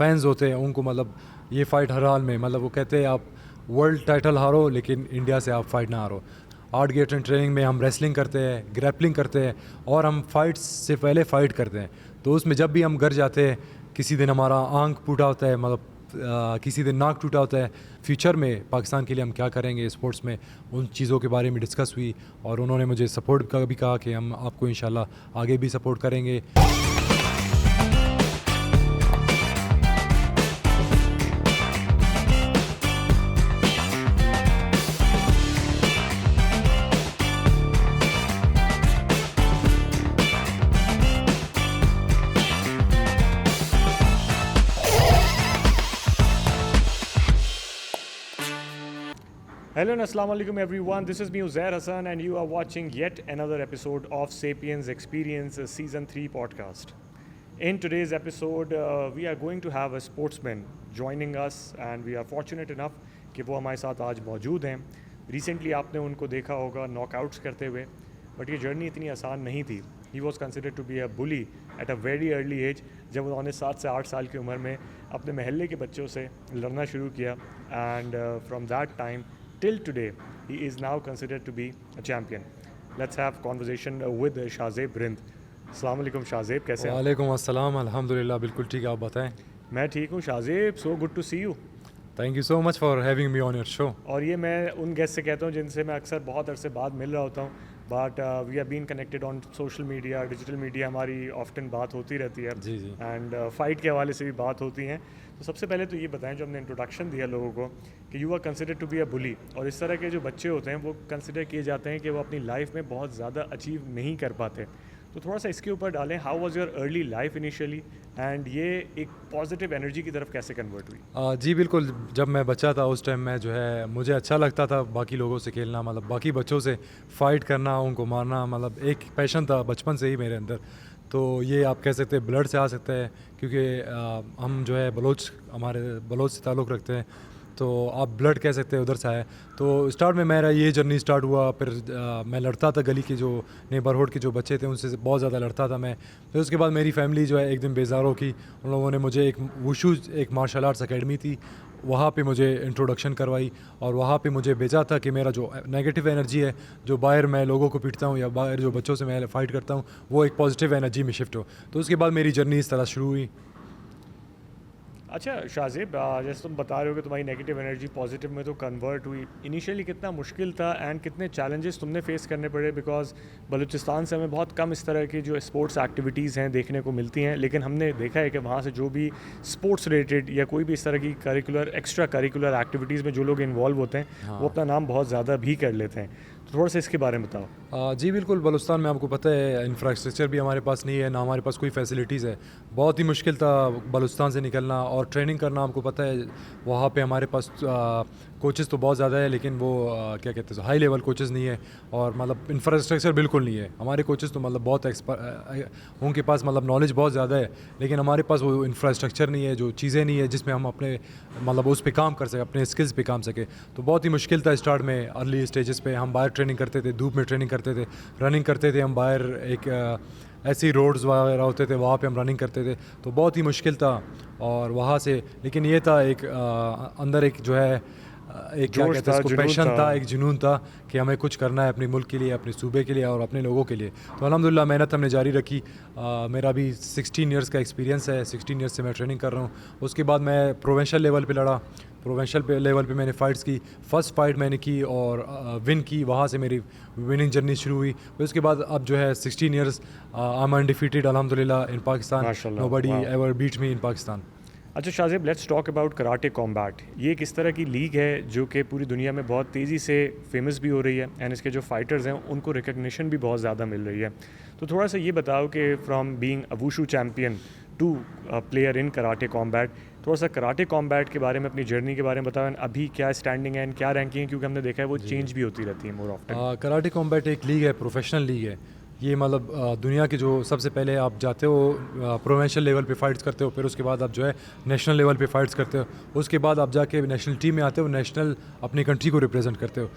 Fans होते हैं उनको मतलब ये फ़ाइट हर हाल में मतलब वो कहते हैं आप वर्ल्ड टाइटल हारो लेकिन इंडिया से आप फाइट ना हारो। आर्ट गेट एंड ट्रेनिंग में हम रेसलिंग करते हैं, ग्रैपलिंग करते हैं और हम फाइट्स से पहले फ़ाइट करते हैं। तो उसमें जब भी हम घर जाते हैं, किसी दिन हमारा आंख फूटा होता है, मतलब किसी दिन नाक टूटा होता है, फ्यूचर में पाकिस्तान के लिए हम क्या करेंगे स्पोर्ट्स में, उन चीज़ों के बारे में डिस्कस हुई और उन्होंने मुझे सपोर्ट का भी कहा कि हम आपको इंशाल्लाह आगे भी सपोर्ट करेंगे। Hello and Assalamu alaikum everyone. This is me Uzair Hassan and you are watching yet another episode of Sapiens Experience Season 3 podcast. In today's episode, we are going to have a sportsman joining us and we are fortunate enough कि वो हमारे साथ आज मौजूद हैं। Recently आपने उनको देखा होगा नॉकआउट्स करते हुए, बट ये जर्नी इतनी आसान नहीं थी। He was considered to be a bully at a very early age जब उन्होंने 7 से 8 साल की उम्र में अपने महल्ले के बच्चों से लड़ना शुरू किया and from that time till today he is now considered to be a champion. Let's have conversation with Shahzeb Rind. अस्सलाम वालेकुम शाहज़ेब, कैसे हैं? वालेकुम अस्सलाम, अल्हम्दुलिल्लाह बिल्कुल ठीक है, आप बताएं। मैं ठीक हूँ Shahzeb, so good to see you. Thank you so much for having me on your show. और ये मैं उन गेस्ट से कहता हूँ जिनसे मैं अक्सर बहुत अरसे बाद मिल रहा होता हूँ, but we have been connected on social media, digital media, हमारी ऑफ्टन बात होती रहती है जी जी। एंड फाइट के हवाले से भी बात होती हैं। तो सबसे पहले तो ये बताएं, जो हमने इंट्रोडक्शन दिया लोगों को कि you are considered to be a bully, और इस तरह के जो बच्चे होते हैं वो कंसिडर किए जाते हैं कि वो अपनी लाइफ में बहुत ज़्यादा अचीव नहीं कर पाते। तो थोड़ा सा इसके ऊपर डालें, how was your early life initially and ये एक पॉजिटिव एनर्जी की तरफ कैसे कन्वर्ट हुई? जी बिल्कुल, जब मैं बच्चा था उस टाइम में जो है मुझे अच्छा लगता था बाकी लोगों से खेलना, मतलब बाकी बच्चों से फ़ाइट करना, उनको मारना, मतलब एक पैशन था बचपन से ही मेरे अंदर। तो ये आप कह सकते हैं ब्लड से आ सकता है क्योंकि हम जो है हमारे बलोच से ताल्लुक़ रखते हैं, तो आप ब्लड कह सकते हैं उधर से आया। तो स्टार्ट में मेरा ये जर्नी स्टार्ट हुआ, फिर मैं लड़ता था, गली के जो नेबरहुड के जो बच्चे थे उनसे बहुत ज़्यादा लड़ता था मैं। फिर उसके बाद मेरी फैमिली जो है एक दिन बेजार हो की, उन लोगों ने मुझे एक वुशू एक मार्शल आर्ट्स अकेडमी थी वहाँ पे मुझे इंट्रोडक्शन करवाई और वहाँ पे मुझे भेजा था कि मेरा जो नेगेटिव एनर्जी है, जो बाहर मैं लोगों को पीटता हूँ या बाहर जो बच्चों से मैं फ़ाइट करता हूँ, वो एक पॉजिटिव एनर्जी में शिफ्ट हो। तो उसके बाद मेरी जर्नी इस तरह शुरू हुई। अच्छा शाहज़ेब, जैसे तुम बता रहे हो कि तुम्हारी नेगेटिव एनर्जी पॉजिटिव में तो कन्वर्ट हुई, इनिशियली कितना मुश्किल था एंड कितने चैलेंजेस तुमने फेस करने पड़े? बिकॉज बलूचिस्तान से हमें बहुत कम इस तरह की जो स्पोर्ट्स एक्टिविटीज़ हैं देखने को मिलती हैं, लेकिन हमने देखा है कि वहाँ से जो भी स्पोर्ट्स रिलेटेड या कोई भी इस तरह की एक्स्ट्रा करिकुलर एक्टिविटीज़ में जो लोग इन्वॉल्व होते हैं वो अपना नाम बहुत ज़्यादा भी कर लेते हैं। तो थोड़ा सा इसके बारे में बताओ। जी बिल्कुल, बलूचिस्तान में आपको पता है इंफ्रास्ट्रक्चर भी हमारे पास नहीं है, ना हमारे पास कोई फैसिलिटीज़ है। बहुत ही मुश्किल था बलूचिस्तान से निकलना और ट्रेनिंग करना। आपको पता है वहाँ पे हमारे पास कोचेज़ तो बहुत ज़्यादा है, लेकिन वो क्या कहते हैं हाई लेवल कोचेज़ नहीं है और मतलब इंफ्रास्ट्रक्चर बिल्कुल नहीं है। हमारे कोचेज़ तो मतलब बहुत उनके पास मतलब नॉलेज बहुत ज़्यादा है, लेकिन हमारे पास वो इंफ्रास्ट्रक्चर नहीं है, जो चीज़ें नहीं है जिसमें हम अपने मतलब उस पर काम कर सकें, अपने स्किल्स पे काम सकें। तो बहुत ही मुश्किल था स्टार्ट में, अर्ली स्टेजेस पे हम बाहर ट्रेनिंग करते थे, धूप में ट्रेनिंग करते थे, रनिंग करते थे हम बाहर, एक ऐसी रोड्स वगैरह होते थे वहाँ पे हम रनिंग करते थे। तो बहुत ही मुश्किल था और वहाँ से, लेकिन ये था एक अंदर एक जो है एक क्या कहते हैं उसको, पैशन था, एक जुनून था कि हमें कुछ करना है अपने मुल्क के लिए, अपने सूबे के लिए और अपने लोगों के लिए। तो अल्हम्दुलिल्लाह मेहनत हमने जारी रखी। मेरा भी 16 इयर्स का एक्सपीरियंस है, 16 इयर्स से मैं ट्रेनिंग कर रहा हूँ। उसके बाद मैं प्रोविंशियल लेवल पे लड़ा, प्रोविंशियल लेवल पे मैंने फ़ाइट्स की, फर्स्ट फाइट मैंने की और विन की, वहाँ से मेरी विनिंग जर्नी शुरू हुई। फिर उसके बाद अब जो है 16 इयर्स आई एम अनडिफीटेड अल्हम्दुलिल्लाह in Pakistan, nobody ever beat me in Pakistan. अच्छा Shahzeb, let's talk about karate combat. ये किस तरह की लीग है जो कि पूरी दुनिया में बहुत तेज़ी से फेमस भी हो रही है एंड इसके जो फाइटर्स हैं उनको रिकग्निशन भी बहुत ज़्यादा मिल रही है। तो थोड़ा सा ये बताओ कि from being a wushu champion to player in karate combat, थोड़ा सा कराटे कॉम्बैट के बारे में, अपनी जर्नी के बारे में बताओ, अभी क्या स्टैंडिंग है एंड क्या रैंकिंग है, क्योंकि हमने देखा है वो चेंज भी होती रहती है मोर ऑफ्टन। कराटे कॉम्बैट एक लीग है, प्रोफेशनल लीग है। ये मतलब दुनिया के जो सबसे पहले आप जाते हो प्रोविंशियल लेवल पे फाइट्स करते हो, फिर उसके बाद आप जो है नेशनल लेवल पे फाइट्स करते हो, उसके बाद आप जाके नेशनल टीम में आते हो, नेशनल अपनी कंट्री को रिप्रेजेंट करते हो।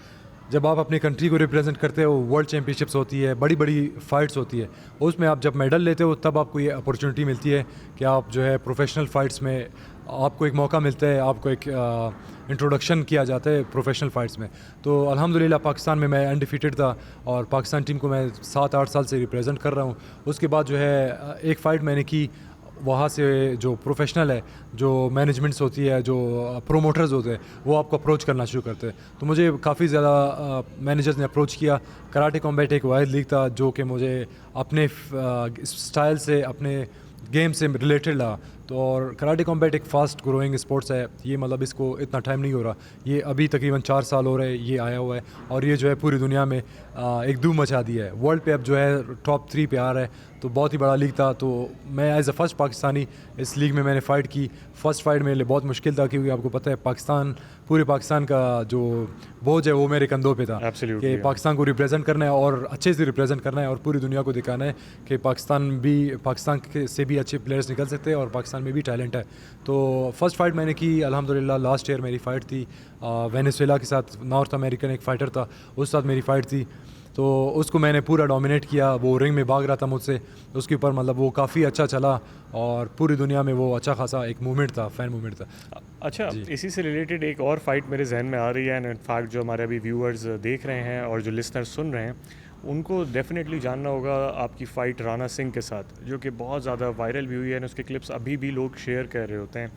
जब आप अपनी कंट्री को रिप्रेजेंट करते हो, वर्ल्ड चैम्पियनशिप्स होती है, बड़ी बड़ी फाइट्स होती है, उसमें आप जब मेडल लेते हो तब आपको ये अपॉर्चुनिटी मिलती है कि आप जो है प्रोफेशनल फ़ाइट्स में आपको एक मौका मिलता है, आपको एक इंट्रोडक्शन किया जाता है प्रोफेशनल फ़ाइट्स में। तो अल्हम्दुलिल्लाह पाकिस्तान में मैं अनडिफीटेड था और पाकिस्तान टीम को मैं 7-8 साल से रिप्रेजेंट कर रहा हूँ। उसके बाद जो है एक फ़ाइट मैंने की, वहाँ से जो प्रोफेशनल है, जो मैनेजमेंट्स होती है, जो प्रोमोटर्स होते हैं, वो आपको अप्रोच करना शुरू करते हैं। तो मुझे काफ़ी ज़्यादा मैनेजर्स ने अप्रोच किया। कराटे कॉम्बैट एक वाहिद लीग था जो कि मुझे अपने स्टाइल से, अपने गेम से रिलेटेड लगा। तो और कराटे कॉम्बैट एक फ़ास्ट ग्रोइंग स्पोर्ट्स है, ये मतलब इसको इतना टाइम नहीं हो रहा, ये अभी तकरीबन 4 साल हो रहे हैं ये आया हुआ है, और ये जो है पूरी दुनिया में एक धूम मचा दिया है। वर्ल्ड पे अब जो है टॉप 3 पे आ रहा है, तो बहुत ही बड़ा लीग था। तो मैं एज़ अ फर्स्ट पाकिस्तानी इस लीग में मैंने फ़ाइट की। फ़र्स्ट फ़ाइट मेरे लिए बहुत मुश्किल था, क्योंकि आपको पता है पाकिस्तान, पूरे पाकिस्तान का जो बोझ है वो मेरे कंधों पे था Absolutely, कि yeah. पाकिस्तान को रिप्रेजेंट करना है और अच्छे से रिप्रेजेंट करना है और पूरी दुनिया को दिखाना है कि पाकिस्तान से भी अच्छे प्लेयर्स निकल सकते हैं और पाकिस्तान में भी टैलेंट है। तो फर्स्ट फ़ाइट मैंने की अल्हम्दुलिल्लाह। लास्ट ईयर मेरी फ़ाइट थी वेनेजुएला के साथ, नॉर्थ अमेरिकन एक फ़ाइटर था, उस साथ मेरी फ़ाइट थी। तो उसको मैंने पूरा डोमिनेट किया, वो रिंग में भाग रहा था मुझसे, उसके ऊपर मतलब वो काफ़ी अच्छा चला और पूरी दुनिया में वो अच्छा खासा एक मूवमेंट था, फ़ैन मूवमेंट था। अच्छा, जी। इसी से रिलेटेड एक और फाइट मेरे जहन में आ रही है, एंड इनफैक्ट जो हमारे अभी व्यूअर्स देख रहे हैं और जो लिसनर्स सुन रहे हैं, उनको डेफिनेटली जानना होगा आपकी फ़ाइट राणा सिंह के साथ, जो कि बहुत ज़्यादा वायरल भी हुई है, और उसके क्लिप्स अभी भी लोग शेयर कर रहे होते हैं।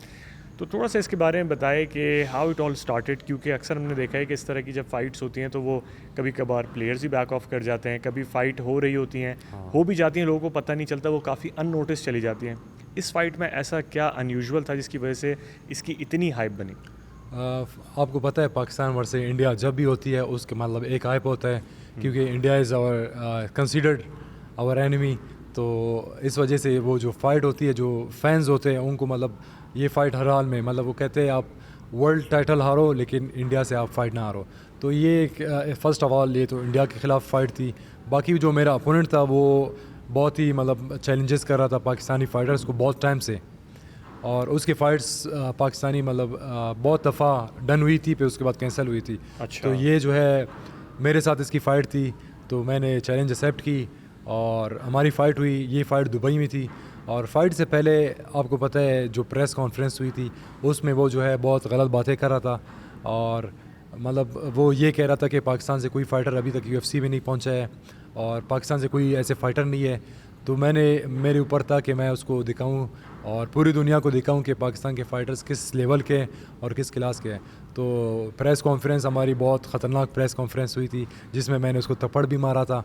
तो थोड़ा सा इसके बारे में बताएं कि हाउ इट ऑल स्टार्टेड, क्योंकि अक्सर हमने देखा है कि इस तरह की जब फाइट्स होती हैं तो वो कभी कभार प्लेयर्स ही बैक ऑफ कर जाते हैं, कभी फ़ाइट हो रही होती हैं, हो भी जाती हैं, लोगों को पता नहीं चलता, वो काफ़ी अननोटिस चली जाती हैं। इस फाइट में ऐसा क्या अनयूजुअल था जिसकी वजह से इसकी इतनी हाइप बनी? आपको पता है पाकिस्तान वर्सेस इंडिया जब भी होती है उसके मतलब एक हाइप होता है, क्योंकि India is our considered our enemy. तो इस वजह से वो जो फ़ाइट होती है, जो फैंस होते हैं उनको मतलब ये फ़ाइट हर हाल में, मतलब वो कहते हैं आप वर्ल्ड टाइटल हारो लेकिन इंडिया से आप फाइट ना हारो। तो ये एक फ़र्स्ट ऑफ ऑल ये तो इंडिया के ख़िलाफ़ फ़ाइट थी। बाकी जो मेरा अपोनेंट था वो बहुत ही मतलब चैलेंजेस कर रहा था पाकिस्तानी फ़ाइटर्स को बहुत टाइम से, और उसकी फ़ाइट्स पाकिस्तानी मतलब बहुत दफ़ा डन हुई थी, फिर उसके बाद कैंसिल हुई थी। अच्छा। तो ये जो है मेरे साथ इसकी फ़ाइट थी, तो मैंने चैलेंज एक्सेप्ट की और हमारी फ़ाइट हुई। ये फ़ाइट दुबई में थी, और फ़ाइट से पहले आपको पता है जो प्रेस कॉन्फ्रेंस हुई थी उसमें वो जो है बहुत गलत बातें कर रहा था, और मतलब वो ये कह रहा था कि पाकिस्तान से कोई फ़ाइटर अभी तक UFC में नहीं पहुंचा है और पाकिस्तान से कोई ऐसे फ़ाइटर नहीं है। तो मेरे ऊपर था कि मैं उसको दिखाऊं और पूरी दुनिया को दिखाऊं कि पाकिस्तान के फ़ाइटर्स किस लेवल के हैं और किस क्लास के हैं। तो प्रेस कॉन्फ्रेंस हमारी बहुत ख़तरनाक प्रेस कॉन्फ्रेंस हुई थी, जिसमें मैंने उसको थप्पड़ भी मारा था,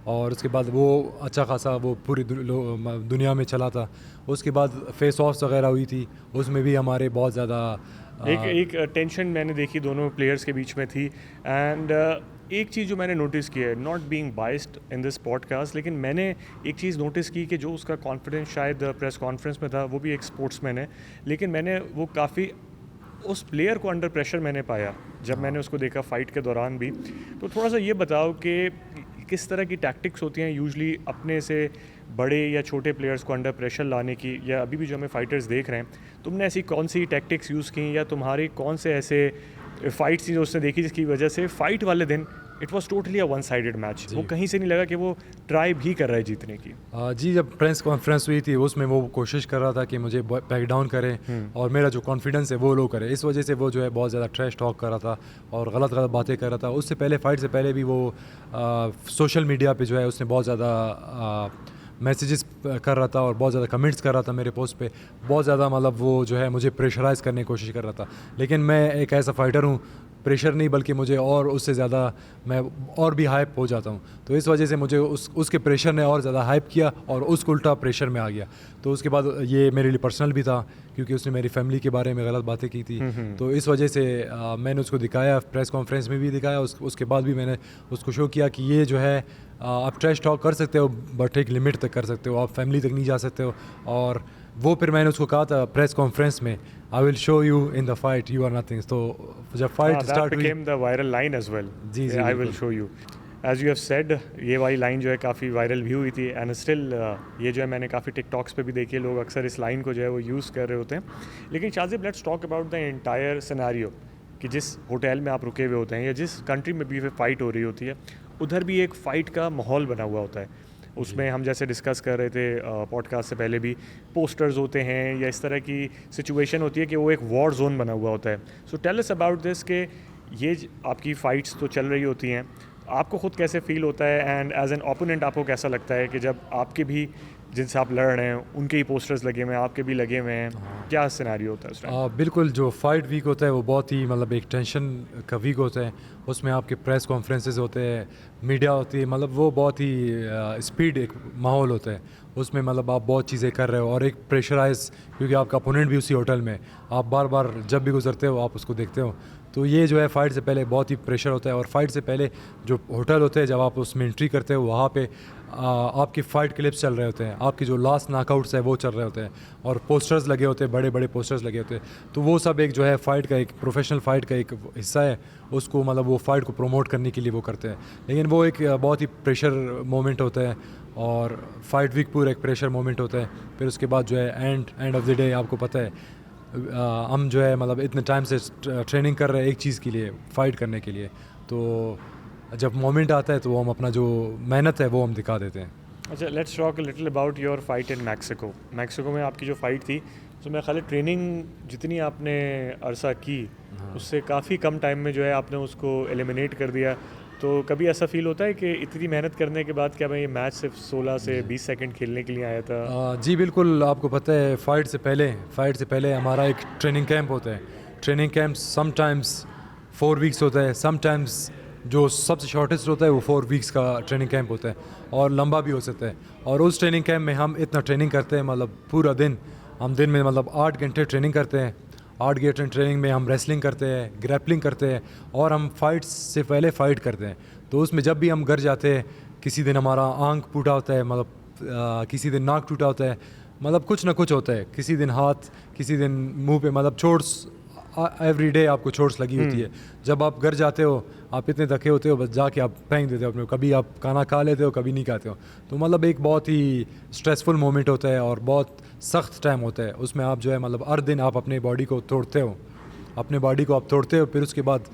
और उसके बाद वो अच्छा खासा वो पूरी दुनिया में चला था। उसके बाद फेस ऑफ्स वगैरह हुई थी, उसमें भी हमारे बहुत ज़्यादा एक टेंशन मैंने देखी दोनों प्लेयर्स के बीच में थी, एंड एक चीज़ जो मैंने नोटिस की है, not being biased in this podcast, लेकिन मैंने एक चीज़ नोटिस की कि जो उसका कॉन्फिडेंस शायद प्रेस कॉन्फ्रेंस में था, वो भी एक स्पोर्ट्समैन है, लेकिन मैंने वो काफ़ी उस प्लेयर को अंडर प्रेशर मैंने पाया जब मैंने उसको देखा फ़ाइट के दौरान भी। तो थोड़ा सा ये बताओ कि किस तरह की टैक्टिक्स होती हैं यूजुअली अपने से बड़े या छोटे प्लेयर्स को अंडर प्रेशर लाने की, या अभी भी जो हमें फ़ाइटर्स देख रहे हैं, तुमने ऐसी कौन सी टैक्टिक्स यूज़ की, या तुम्हारे कौन से ऐसे फ़ाइट्स थी जो उसने देखी जिसकी वजह से फ़ाइट वाले दिन it was totally a one sided match, वो कहीं से नहीं लगा कि वो ट्राई भी कर रहा है जीतने की? जी, जब प्रेस कॉन्फ्रेंस हुई थी उसमें वो कोशिश कर रहा था कि मुझे बैक डाउन करें और मेरा जो कॉन्फिडेंस है वो लो करे। इस वजह से वो जो है बहुत ज़्यादा ट्रैश टॉक कर रहा था और गलत गलत बातें कर रहा था। उससे पहले फ़ाइट से पहले भी वो सोशल मीडिया पे जो है उसने बहुत ज़्यादा मैसेजेस कर रहा था और बहुत ज़्यादा कमेंट्स कर रहा था मेरे पोस्ट पे। बहुत ज़्यादा मतलब वो जो है मुझे प्रेशराइज़ करने की कोशिश कर रहा था, लेकिन मैं एक ऐसा फ़ाइटर हूँ, प्रेशर नहीं बल्कि मुझे और उससे ज़्यादा मैं और भी हाइप हो जाता हूँ। तो इस वजह से मुझे उसके प्रेशर ने और ज़्यादा हाइप किया और उसको उल्टा प्रेशर में आ गया। तो उसके बाद ये मेरे लिए पर्सनल भी था, क्योंकि उसने मेरी फैमिली के बारे में गलत बातें की थी। तो इस वजह से मैंने उसको दिखाया, प्रेस कॉन्फ्रेंस में भी दिखाया, उसके बाद भी मैंने उसको शो किया कि ये जो है आप ट्रैश टॉक कर सकते हो बट एक लिमिट तक कर सकते हो, आप फैमिली तक नहीं जा सकते हो। और वो फिर मैंने उसको कहा था प्रेस कॉन्फ्रेंस में, I will show you in the fight you are nothing. तो जब फाइट स्टार्ट हुई, became the viral line as well. जी, जी, आई विल बिल्कुल। Show you, as you have said, ये वाली लाइन जो है काफ़ी वायरल भी हुई थी, एंड स्टिल ये जो है मैंने काफ़ी टिकटॉक्स पे भी देखी है, लोग अक्सर इस लाइन को जो है वो यूज़ कर रहे होते हैं। लेकिन Shajib, let's talk about the entire scenario, कि जिस होटल में आप रुके हुए होते हैं या जिस कंट्री में भी फाइट हो रही होती है, उधर भी एक फ़ाइट का माहौल बना हुआ होता है। उसमें हम जैसे डिस्कस कर रहे थे पॉडकास्ट से पहले भी, पोस्टर्स होते हैं या इस तरह की सिचुएशन होती है कि वो एक वॉर जोन बना हुआ होता है. So tell us about this कि आपकी फ़ाइट्स तो चल रही होती हैं, आपको ख़ुद कैसे फ़ील होता है एंड एज एन ओपोनेंट आपको कैसा लगता है कि जब आपके भी जिनसे आप लड़ रहे हैं उनके ही पोस्टर्स लगे हुए हैं, आपके भी लगे हुए हैं, क्या सिनेरियो होता है उस टाइम? बिल्कुल, जो फाइट वीक होता है वो बहुत ही मतलब एक टेंशन का वीक होता है. उसमें आपके प्रेस कॉन्फ्रेंसेस होते हैं, मीडिया होती है, मतलब वो बहुत ही स्पीड एक माहौल होता है. उसमें मतलब आप बहुत चीज़ें कर रहे हो और एक प्रेशराइज, क्योंकि आपका अपोनेंट भी उसी होटल में, आप बार बार जब भी गुजरते हो आप उसको देखते हो. तो ये जो है फ़ाइट से पहले बहुत ही प्रेशर होता है. और फाइट से पहले जो होटल होते हैं, जब आप उसमें एंट्री करते हो वहाँ पे आपकी फ़ाइट क्लिप्स चल रहे होते हैं, आपकी जो लास्ट नॉकआउट्स है वो चल रहे होते हैं, और पोस्टर्स लगे होते हैं, बड़े बड़े पोस्टर्स लगे होते हैं. तो वो सब एक जो है फ़ाइट का एक प्रोफेशनल फ़ाइट का एक हिस्सा है. उसको मतलब वो फ़ाइट को प्रमोट करने के लिए वो करते हैं. लेकिन वो एक बहुत ही प्रेशर मोमेंट होता है, और फाइट वीक पूरा एक प्रेशर मोमेंट होता है. फिर उसके बाद जो है एंड ऑफ द डे आपको पता है हम जो है मतलब इतने टाइम से ट्रेनिंग कर रहे हैं एक चीज़ के लिए, फ़ाइट करने के लिए. तो जब मोमेंट आता है तो वो हम अपना जो मेहनत है वो हम दिखा देते हैं. अच्छा, let's talk little about your fight in Mexico. Mexico में आपकी जो फ़ाइट थी, तो मैं खाली ट्रेनिंग जितनी आपने अरसा की उससे काफ़ी कम टाइम में जो है आपने उसको एलिमिनेट कर दिया. तो कभी ऐसा फील होता है कि इतनी मेहनत करने के बाद क्या मैं ये मैच सिर्फ 16 से 20 सेकंड खेलने के लिए आया था? जी बिल्कुल, आपको पता है फ़ाइट से पहले हमारा एक ट्रेनिंग कैंप होता है. ट्रेनिंग कैंप समटाइम्स 4 वीक्स होता है, समटाइम्स जो सबसे शॉर्टेस्ट होता है वो 4 वीक्स का ट्रेनिंग कैंप होता है, और लंबा भी हो सकता है. और उस ट्रेनिंग कैंप में हम इतना ट्रेनिंग करते हैं, मतलब पूरा दिन, हम दिन में मतलब 8 घंटे ट्रेनिंग करते हैं. 8 घंटे ट्रेनिंग में हम रेसलिंग करते हैं, ग्रैपलिंग करते हैं, और हम फाइट्स से पहले फ़ाइट करते हैं. तो उसमें जब भी हम घर जाते हैं, किसी दिन हमारा आंख फूटा होता है, मतलब किसी दिन नाक टूटा होता है, मतलब कुछ ना कुछ होता है. किसी दिन हाथ, किसी दिन मुंह पे, मतलब चोट्स, एवरी डे आपको चोट्स लगी होती है. जब आप घर जाते हो आप इतने थके होते हो, बस जाके आप फेंक देते हो अपने. कभी आप खाना खा लेते हो, कभी नहीं खाते हो. तो मतलब एक बहुत ही स्ट्रेसफुल मोमेंट होता है और बहुत सख्त टाइम होता है. उसमें आप जो है मतलब हर दिन आप अपने बॉडी को तोड़ते हो, अपने बॉडी को आप तोड़ते हो, फिर उसके बाद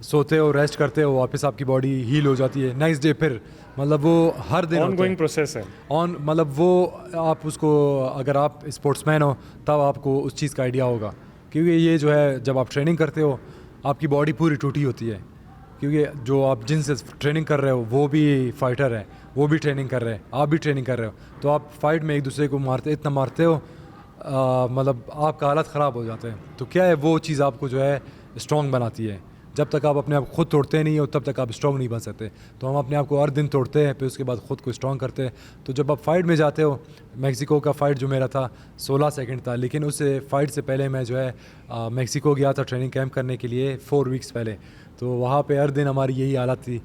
सोते हो, रेस्ट करते हो, वापस आपकी बॉडी हील हो जाती है. नेक्स्ट डे फिर मतलब वो हर दिन ऑनगोइंग प्रोसेस है. मतलब वो आप उसको, अगर आप स्पोर्ट्समैन हो तब आपको उस चीज़ का आइडिया होगा. क्योंकि ये जो है जब आप ट्रेनिंग करते हो आपकी बॉडी पूरी टूटी होती है, क्योंकि जो आप जिनसे ट्रेनिंग कर रहे हो वो भी फाइटर है, वो भी ट्रेनिंग कर रहे हैं, आप भी ट्रेनिंग कर रहे हो. तो आप फाइट में एक दूसरे को इतना मारते हो, मतलब आपका हालत ख़राब हो जाता है. तो क्या है, वो चीज़ आपको जो है स्ट्रॉन्ग बनाती है. जब तक आप अपने आप खुद तोड़ते नहीं हो तब तक आप स्ट्रॉन्ग नहीं बन सकते. तो हम अपने आप को हर दिन तोड़ते हैं, फिर उसके बाद ख़ुद को स्ट्रॉन्ग करते हैं. तो जब आप फाइट में जाते हो, मेक्सिको का फ़ाइट जो मेरा था 16 सेकंड था, लेकिन उससे फ़ाइट से पहले मैं जो है मेक्सिको गया था ट्रेनिंग कैंप करने के लिए 4 वीक्स पहले. तो वहाँ पे हर दिन हमारी यही हालत थी.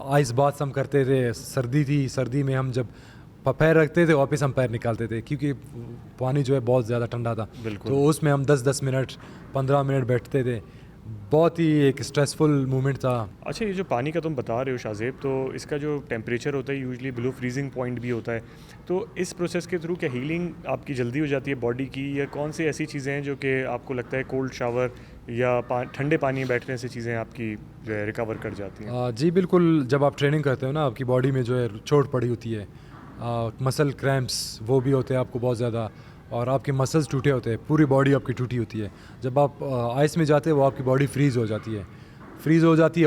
आइस बाथ हम करते थे, सर्दी थी, सर्दी में हम जब पैर रखते थे वापस हम पैर निकालते थे, क्योंकि पानी जो है बहुत ज़्यादा ठंडा था. तो उसमें हम 10-10 मिनट 15 मिनट बैठते थे. बहुत ही एक स्ट्रेसफुल मोमेंट था. अच्छा, ये जो पानी का तुम बता रहे हो शाज़ेब, तो इसका जो टेम्परेचर होता है यूजुअली बिलो फ्रीजिंग पॉइंट भी होता है. तो इस प्रोसेस के थ्रू क्या हीलिंग आपकी जल्दी हो जाती है बॉडी की, या कौन सी ऐसी चीज़ें हैं जो कि आपको लगता है कोल्ड शावर या ठंडे पानी में बैठने से चीज़ें आपकी जो है रिकवर कर जाती हैं? जी बिल्कुल, जब आप ट्रेनिंग करते हो ना, आपकी बॉडी में जो है चोट पड़ी होती है, मसल क्रैम्प्स वो भी होते हैं आपको बहुत ज़्यादा, और आपके मसल्स टूटे होते हैं, पूरी बॉडी आपकी टूटी होती है. जब आप आइस में जाते हो वो आपकी बॉडी फ्रीज़ हो जाती है,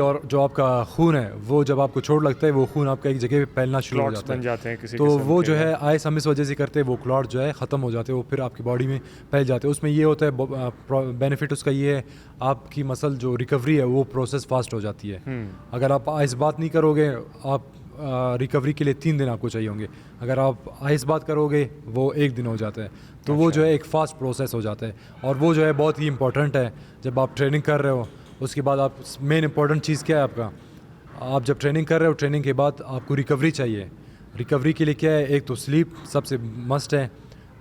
और जो आपका खून है वो जब आपको चोट लगता है वो खून आपका एक जगह पे फैलना शुरू हो जाता बन जाते हैं किसी तो किस्म वो के, जो है आइस हम इस वजह से करते हैं, वो क्लॉट जो है ख़त्म हो जाते हैं, वो फिर आपकी बॉडी में फैल जाते हैं. उसमें ये होता है बेनिफिट उसका ये है, आपकी मसल जो रिकवरी है वो प्रोसेस फास्ट हो जाती है. अगर आप आइस बात नहीं करोगे, आप रिकवरी के लिए 3 दिन आपको चाहिए होंगे. अगर आप आइस बात करोगे वो 1 दिन हो जाता है. तो वो जो है एक फ़ास्ट प्रोसेस हो जाता है, और वो जो है बहुत ही इंपॉर्टेंट है जब आप ट्रेनिंग कर रहे हो. उसके बाद आप, मेन इंपॉर्टेंट चीज़ क्या है आपका, आप जब ट्रेनिंग कर रहे हो, ट्रेनिंग के बाद आपको रिकवरी चाहिए. रिकवरी के लिए क्या है, एक तो स्लीप सबसे मस्ट है,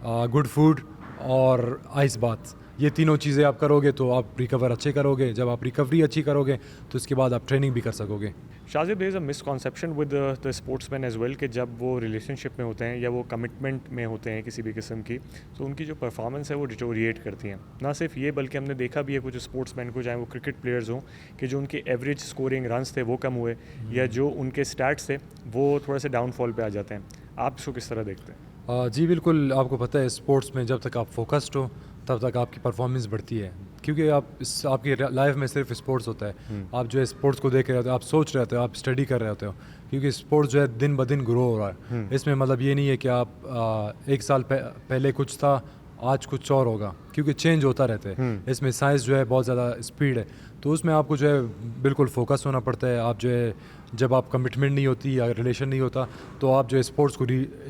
गुड फूड और आइस बाथ. ये तीनों चीज़ें आप करोगे तो आप रिकवर अच्छे करोगे. जब आप रिकवरी अच्छी करोगे तो उसके बाद आप ट्रेनिंग भी कर सकोगे. Shahzeb, there is a misconception with the sportsman as well कि जब वो रिलेशनशिप में होते हैं या वो कमिटमेंट में होते हैं किसी भी किस्म की, तो उनकी जो परफॉर्मेंस है वो डिटोरिएट करती हैं. ना सिर्फ ये, बल्कि हमने देखा भी है कुछ स्पोर्ट्समैन को, चाहे वो क्रिकेट प्लेयर्स हों, कि जो उनके एवरेज स्कोरिंग रन्स थे वो कम हुए, या जो उनके स्टैट्स थे वो थोड़ा सा डाउनफॉल पे आ जाते हैं. आप इसको किस तरह देखते हैं? जी बिल्कुल, आपको पता है स्पोर्ट्स में जब तक आप फोकस्ड हो तब तक आपकी परफॉर्मेंस बढ़ती है, क्योंकि आपकी लाइफ में सिर्फ स्पोर्ट्स होता है। आप जो है स्पोर्ट्स को देख रहे होते हो, आप सोच रहे होते हो, आप स्टडी कर रहे होते हो, क्योंकि स्पोर्ट्स जो है दिन ब दिन ग्रो हो रहा है। इसमें मतलब ये नहीं है कि आप एक साल पहले कुछ था, आज कुछ और होगा, क्योंकि चेंज होता रहता है। इसमें साइंस जो है बहुत ज़्यादा स्पीड है, तो उसमें आपको जो है बिल्कुल फोकस होना पड़ता है। आप जो है जब आप कमिटमेंट नहीं होती या रिलेशन नहीं होता तो आप जो है स्पोर्ट्स को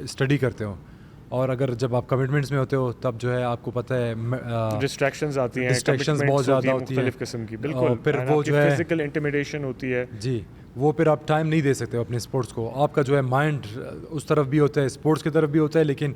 स्टडी करते हो, और अगर जब आप कमिटमेंट्स में होते हो तब जो है आपको पता है डिस्ट्रैक्शंस आती हैं, डिस्ट्रैक्शंस बहुत ज़्यादा होती हैं, मुख्तलिफ किस्म की, बिल्कुल। फिर वो जो है फिजिकल इंटिमिडेशन होती है। जी, वो फिर आप टाइम नहीं दे सकते हो अपने स्पोर्ट्स को। आपका जो है माइंड उस तरफ भी होता है, स्पोर्ट्स की तरफ भी होता है, लेकिन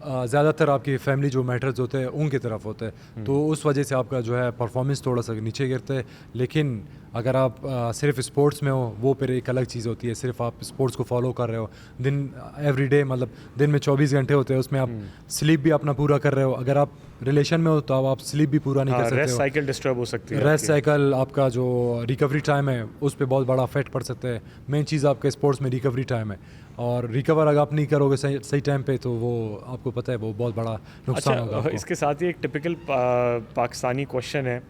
ज़्यादातर आपकी फैमिली जो मैटर्स होते हैं उनकी तरफ होता है, तो उस वजह से आपका जो है परफॉर्मेंस थोड़ा सा नीचे गिरता है। लेकिन अगर आप सिर्फ स्पोर्ट्स में हो, वो फिर एक अलग चीज़ होती है। सिर्फ आप स्पोर्ट्स को फॉलो कर रहे हो दिन एवरी डे, मतलब दिन में 24 घंटे होते हैं, उसमें आप स्लीप भी अपना पूरा कर रहे हो। अगर आप रिलेशन में हो तो आप स्लीप भी पूरा नहीं कर सकते रेस्ट हो। साइकिल डिस्टर्ब हो सकती है, रेस्ट साइकिल, आपका जो रिकवरी टाइम है उस पर बहुत बड़ा इफेक्ट पड़ सकता है। मेन चीज़ आपके स्पोर्ट्स में रिकवरी टाइम है, और रिकवर अगर आप नहीं करोगे सही टाइम पे तो वो आपको पता है वो बहुत बड़ा नुकसान होगा आपको। इसके साथ ही एक टिपिकल पाकिस्तानी क्वेश्चन है,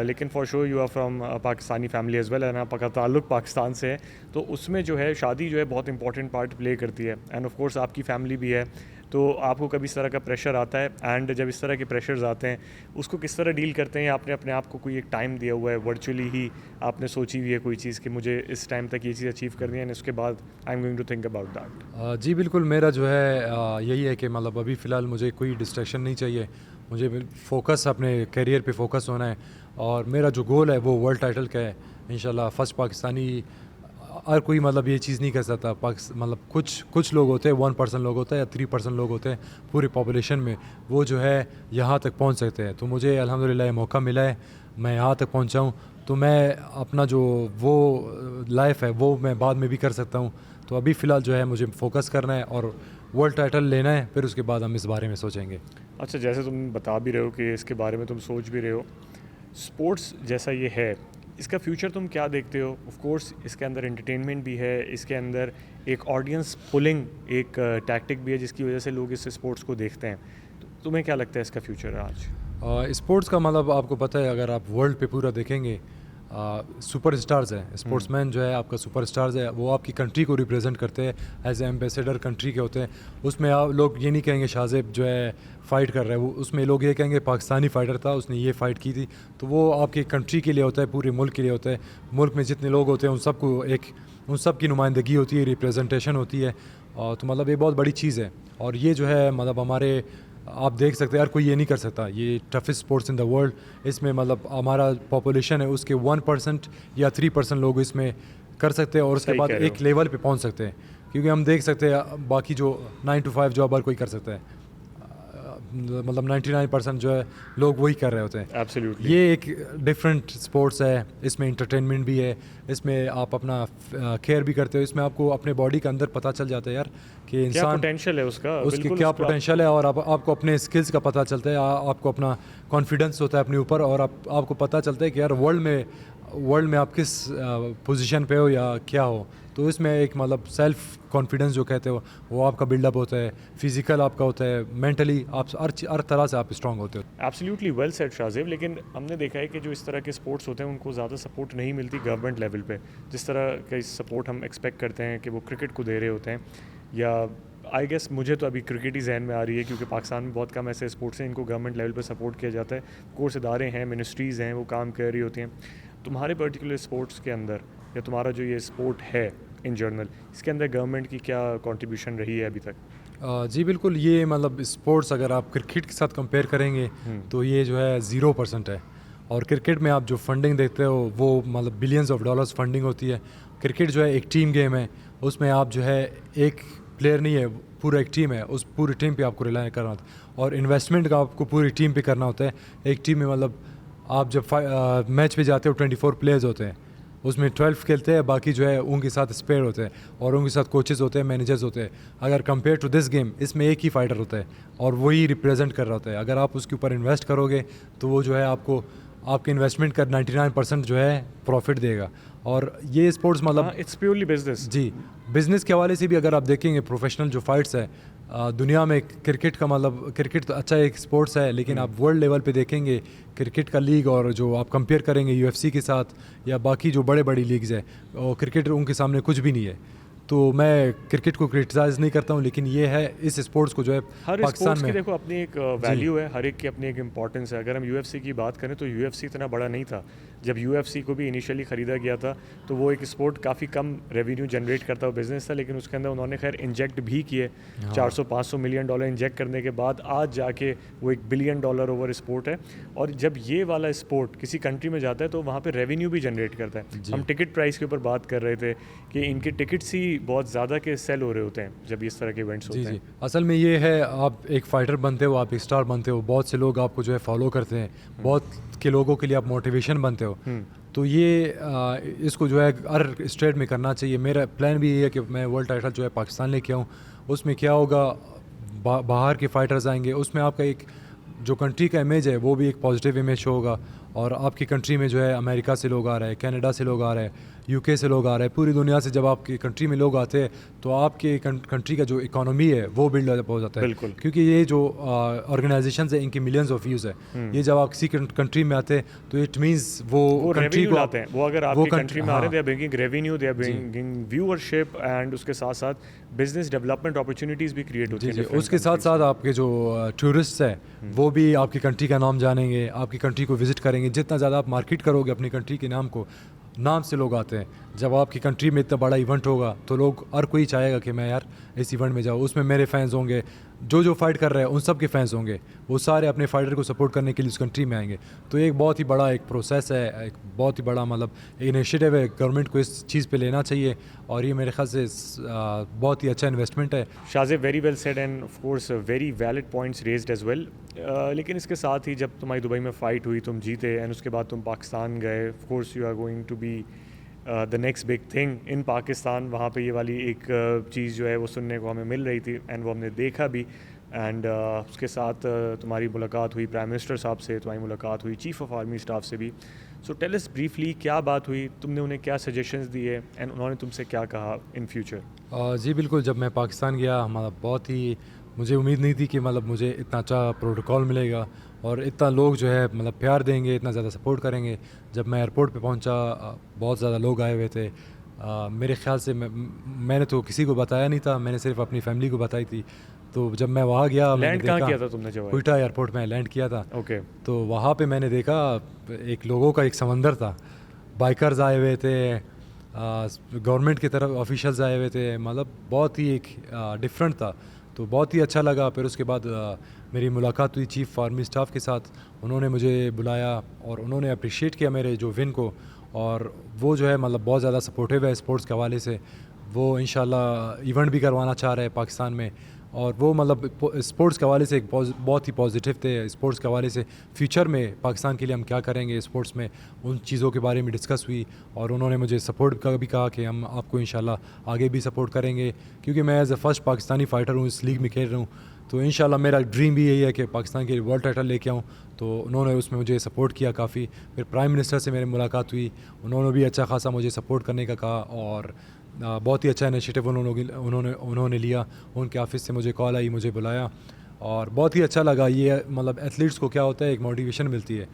लेकिन for sure you are from Pakistani family as well, है ना, आपका ताल्लुक पाकिस्तान से है, तो उसमें जो है शादी जो है बहुत इंपॉर्टेंट पार्ट प्ले करती है, एंड ऑफ कोर्स आपकी फैमिली भी है। तो आपको कभी इस तरह का प्रेशर आता है, एंड जब इस तरह के प्रेशर्स आते हैं उसको किस तरह डील करते हैं? आपने अपने आप को कोई एक टाइम दिया हुआ है, वर्चुअली ही आपने सोची हुई है कोई चीज़ कि मुझे इस टाइम तक ये चीज़ अचीव करनी है, एंड उसके बाद I am going to think about that? जी बिल्कुल, मेरा जो है यही है कि मतलब अभी फ़िलहाल मुझे कोई डिस्ट्रैक्शन नहीं चाहिए। मुझे फोकस अपने करियर पे फोकस होना है, और मेरा जो गोल है वो वर्ल्ड टाइटल का है इंशाल्लाह। फर्स्ट पाकिस्तानी, हर कोई मतलब ये चीज़ नहीं कर सकता। मतलब कुछ लोग होते हैं, 1% लोग होते हैं या 3% लोग होते हैं पूरी पॉपुलेशन में, वो जो है यहाँ तक पहुँच सकते हैं। तो मुझे अल्हम्दुलिल्लाह ये मौका मिला है, मैं यहाँ तक पहुँचा हूँ, तो मैं अपना जो वो लाइफ है वो मैं बाद में भी कर सकता हूँ। तो अभी फ़िलहाल जो है मुझे फोकस करना है और वर्ल्ड टाइटल लेना है, फिर उसके बाद हम इस बारे में सोचेंगे। अच्छा, जैसे तुम बता भी रहे हो कि इसके बारे में तुम सोच भी रहे हो, स्पोर्ट्स जैसा ये है, इसका फ्यूचर तुम क्या देखते हो? ऑफ कोर्स इसके अंदर एंटरटेनमेंट भी है, इसके अंदर एक ऑडियंस पुलिंग एक टैक्टिक भी है जिसकी वजह से लोग इस स्पोर्ट्स को देखते हैं। तो तुम्हें क्या लगता है इसका फ्यूचर आज? स्पोर्ट्स का मतलब आपको पता है, अगर आप वर्ल्ड पे पूरा देखेंगे, सुपर स्टार्स हैं, स्पोर्ट्समैन जो है आपका सुपर स्टार्स है, वो आपकी कंट्री को रिप्रेजेंट करते हैं, एज एम्बेसडर कंट्री के होते हैं। उसमें आप लोग ये नहीं कहेंगे शाहजेब जो है फ़ाइट कर रहा है, वो उसमें लोग ये कहेंगे पाकिस्तानी फ़ाइटर था, उसने ये फ़ाइट की थी। तो वो आपकी कंट्री के लिए होता है, पूरे मुल्क के लिए होता है। मुल्क में जितने लोग होते हैं उन सब की नुमाइंदगी होती है, रिप्रेजेंटेशन होती है, और तो मतलब ये बहुत बड़ी चीज़ है। और ये जो है मतलब हमारे, आप देख सकते हैं, हर कोई ये नहीं कर सकता। ये toughest sports in the world, इसमें मतलब हमारा पॉपुलेशन है उसके 1% या 3% लोग इसमें कर सकते हैं, और उसके बाद एक लेवल पे पहुंच सकते हैं। क्योंकि हम देख सकते हैं बाकी जो 9 to 5 जॉब हर कोई कर सकता है, मतलब 99% जो है लोग वही कर रहे होते हैं। Absolutely. ये एक डिफरेंट स्पोर्ट्स है, इसमें इंटरटेनमेंट भी है, इसमें आप अपना केयर भी करते हो, इसमें आपको अपने बॉडी के अंदर पता चल जाता है यार कि इंसान पोटेंशियल है उसकी क्या पोटेंशियल है, और आपको अपने स्किल्स का पता चलता है, आपको अपना कॉन्फिडेंस होता है अपने ऊपर, और आपको पता चलता है कि यार वर्ल्ड में आप किस पोजीशन पे हो या क्या हो। तो इसमें एक मतलब सेल्फ कॉन्फिडेंस जो कहते हो वो आपका बिल्डअप होता है, फिजिकल आपका होता है, मेंटली आप हर तरह से आप स्ट्रांग होते हो। Absolutely well said Shahzeb. लेकिन हमने देखा है कि जो इस तरह के स्पोर्ट्स होते हैं उनको ज़्यादा सपोर्ट नहीं मिलती गवर्नमेंट लेवल पे, जिस तरह का सपोर्ट हम एक्सपेक्ट करते हैं कि वो क्रिकेट को दे रहे होते हैं। या आई गेस मुझे तो अभी क्रिकेट ही जहन में आ रही है, क्योंकि पाकिस्तान में बहुत कम ऐसे स्पोर्ट्स हैं इनको गवर्नमेंट लेवल पे सपोर्ट किया जाता है। कोर्स इदारे हैं, मिनिस्ट्रीज़ हैं, वो काम कर रही होती हैं। तुम्हारे पर्टिकुलर स्पोर्ट्स के अंदर, या तुम्हारा जो ये स्पोर्ट है इन जनरल, इसके अंदर गवर्नमेंट की क्या कंट्रीब्यूशन रही है अभी तक? जी बिल्कुल, ये मतलब स्पोर्ट्स अगर आप क्रिकेट के साथ कंपेयर करेंगे तो ये जो है 0% है। और क्रिकेट में आप जो फंडिंग देखते हो वो मतलब बिलियंस ऑफ डॉलर्स फंडिंग होती है। क्रिकेट जो है एक टीम गेम है, उसमें आप जो है एक प्लेयर नहीं है, पूरा एक टीम है, उस पूरी टीम पे आपको रिलाय करना होता है, और इन्वेस्टमेंट का आपको पूरी टीम पे करना होता है। एक टीम में मतलब आप जब मैच पे जाते हो 24 प्लेयर्स होते हैं, उसमें 12 खेलते हैं, बाकी जो है उनके साथ स्पेयर होते हैं, और उनके साथ कोचेज़ होते हैं, मैनेजर्स होते हैं। अगर कंपेयर टू दिस गेम, इसमें एक ही फाइटर होता है और वही रिप्रेजेंट कर रहा होता है। अगर आप उसके ऊपर इन्वेस्ट करोगे तो वो जो है आपको आपके इन्वेस्टमेंट का 99% जो है प्रॉफिट देगा। और ये स्पोर्ट्स मतलब इट्स प्योरली बिजनेस। जी, बिज़नेस के हवाले से भी अगर आप देखेंगे प्रोफेशनल जो फाइट्स है दुनिया में क्रिकेट का मतलब क्रिकेट तो अच्छा एक स्पोर्ट्स है, लेकिन आप वर्ल्ड लेवल पे देखेंगे क्रिकेट का लीग और जो आप कंपेयर करेंगे यूएफसी के साथ या बाकी जो बड़े बड़ी लीग्स है, और क्रिकेट उनके सामने कुछ भी नहीं है। तो मैं क्रिकेट को क्रिटिसाइज नहीं करता हूँ, लेकिन ये है इस स्पोर्ट्स को जो है हर पाकिस्तान स्पोर्ट्स की में देखो अपनी एक वैल्यू है, हर एक की अपनी एक इम्पॉर्टेंस है। अगर हम यूएफसी की बात करें तो यूएफसी इतना बड़ा नहीं था। जब यूएफसी को भी इनिशियली ख़रीदा गया था तो वो एक स्पोर्ट काफ़ी कम रेवेन्यू जनरेट करता हुआ बिजनेस था, लेकिन उसके अंदर उन्होंने खैर इंजेक्ट भी किए। 400-500 मिलियन डॉलर इंजेक्ट करने के बाद आज जाके वो $1 बिलियन ओवर स्पोर्ट है। और जब ये वाला स्पोर्ट किसी कंट्री में जाता है तो वहाँ पे रेवेन्यू भी जनरेट करता है। हम टिकट प्राइस के ऊपर बात कर रहे थे कि इनके टिकट्स ही बहुत ज़्यादा के सेल हो रहे होते हैं जब इस तरह के इवेंट्स होते हैं। असल में ये है, आप एक फाइटर बनते हो, आप एक स्टार बनते हो, बहुत से लोग आपको जो है फॉलो करते हैं, बहुत के लोगों के लिए आप मोटिवेशन बनते हो। तो ये इसको जो है हर स्टेट में करना चाहिए। मेरा प्लान भी ये है कि मैं वर्ल्ड टाइटल जो है पाकिस्तान लेके आऊँ। उसमें क्या होगा, बाहर के फाइटर्स आएंगे, उसमें आपका एक जो कंट्री का इमेज है वो भी एक पॉजिटिव इमेज होगा, और आपकी कंट्री में जो है अमेरिका से लोग आ रहे हैं, कनाडा से लोग आ रहे हैं, यूके से लोग आ रहे हैं, पूरी दुनिया से जब आपकी कंट्री में लोग आते हैं तो आपके कंट्री का जो इकोनॉमी है वो बिल्ड अप हो जाता है। बिल्कुल। क्योंकि ये जो ऑर्गेनाइजेशंस है इनकी मिलियंस ऑफ व्यूज़ है। ये जब आप किसी कंट्री में आते हैं तो इट मीन्स वो कंट्री को लाते हैं। वो अगर आपकी कंट्री में आ रहे हैं, they are bringing revenue, they are bringing viewership, and उसके साथ साथ बिजनेस डेवलपमेंट अपॉर्चुनिटीज़ भी क्रिएट होती हैं। उसके साथ साथ आपके जो टूरिस्ट हैं वो भी आपकी कंट्री का नाम जानेंगे, आपकी कंट्री को विजिट करेंगे। जितना ज़्यादा आप मार्केट करोगे अपनी कंट्री के नाम को, नाम से लोग आते हैं। जब आपकी कंट्री में इतना बड़ा इवेंट होगा तो लोग हर कोई चाहेगा कि मैं यार इस इवेंट में जाऊँ, उसमें मेरे फैंस होंगे, जो फाइट कर रहे हैं उन सब के फैंस होंगे, वो सारे अपने फाइटर को सपोर्ट करने के लिए उस कंट्री में आएंगे। तो एक बहुत ही बड़ा एक प्रोसेस है, एक बहुत ही बड़ा मतलब इनिशिएटिव है। गवर्नमेंट को इस चीज़ पे लेना चाहिए, और ये मेरे ख्याल से बहुत ही अच्छा इन्वेस्टमेंट है। Shahzeb, very well said and of course very valid points raised as well. लेकिन इसके साथ ही जब तुम्हारी दुबई में फ़ाइट हुई, तुम जीते, एंड उसके बाद तुम पाकिस्तान गए, of course you are going to be the next big thing in Pakistan. वहाँ पे ये वाली एक चीज़ जो है वो सुनने को हमें मिल रही थी, एंड वो हमने देखा भी। एंड उसके साथ तुम्हारी मुलाकात हुई प्राइम मिनिस्टर साहब से, तुम्हारी मुलाकात हुई चीफ़ ऑफ आर्मी स्टाफ से भी। सो टेल अस ब्रीफली क्या बात हुई, तुमने उन्हें क्या सजेशंस दिए, एंड उन्होंने तुमसे क्या कहा इन फ्यूचर? जी बिल्कुल, जब मैं पाकिस्तान गया मतलब बहुत ही मुझे उम्मीद नहीं थी कि मतलब मुझे इतना अच्छा प्रोटोकॉल मिलेगा और इतना लोग जो है मतलब प्यार देंगे, इतना ज़्यादा सपोर्ट करेंगे। जब मैं एयरपोर्ट पे पहुंचा बहुत ज़्यादा लोग आए हुए थे। मेरे ख्याल से मैंने तो किसी को बताया नहीं था, मैंने सिर्फ अपनी फैमिली को बताई थी। तो जब मैं वहाँ गया, लैंड कहाँ किया था तुमने? जब क्वेटा एयरपोर्ट में लैंड किया था। ओके। तो वहाँ पे मैंने देखा एक लोगों का एक समंदर था। बाइकर्स आए हुए थे, गवर्नमेंट की तरफ ऑफिशियल्स आए हुए थे, मतलब बहुत ही एक डिफरेंट था। तो बहुत ही अच्छा लगा। फिर उसके बाद मेरी मुलाकात हुई चीफ़ आर्मी स्टाफ के साथ। उन्होंने मुझे बुलाया और उन्होंने अप्रिशिएट किया मेरे जो विन को, और वो जो है मतलब बहुत ज़्यादा सपोर्टिव है स्पोर्ट्स के हवाले से। वो इंशाल्लाह इवेंट भी करवाना चाह रहे हैं पाकिस्तान में, और वो मतलब स्पोर्ट्स के हवाले से एक बहुत ही पॉजिटिव थे। स्पोर्ट्स के हवाले से फ्यूचर में पाकिस्तान के लिए हम क्या करेंगे स्पोर्ट्स में, उन चीज़ों के बारे में डिस्कस हुई। और उन्होंने मुझे सपोर्ट का भी कहा कि हम आपको इंशाल्लाह आगे भी सपोर्ट करेंगे, क्योंकि मैं as a first Pakistani fighter हूँ, इस लीग में खेल रहा हूँ। तो इंशाल्लाह मेरा ड्रीम भी यही है कि पाकिस्तान के वर्ल्ड टाइटल लेके आऊँ। तो उन्होंने उसमें मुझे सपोर्ट किया काफ़ी। फिर प्राइम मिनिस्टर से मेरी मुलाकात हुई, उन्होंने भी अच्छा खासा मुझे सपोर्ट करने का कहा, और बहुत ही अच्छा इनिशिएटिव उन्होंने लिया। उनके ऑफिस से मुझे कॉल आई, मुझे बुलाया, और बहुत ही अच्छा लगा। ये मतलब एथलीट्स को क्या होता है, एक मोटिवेशन मिलती है।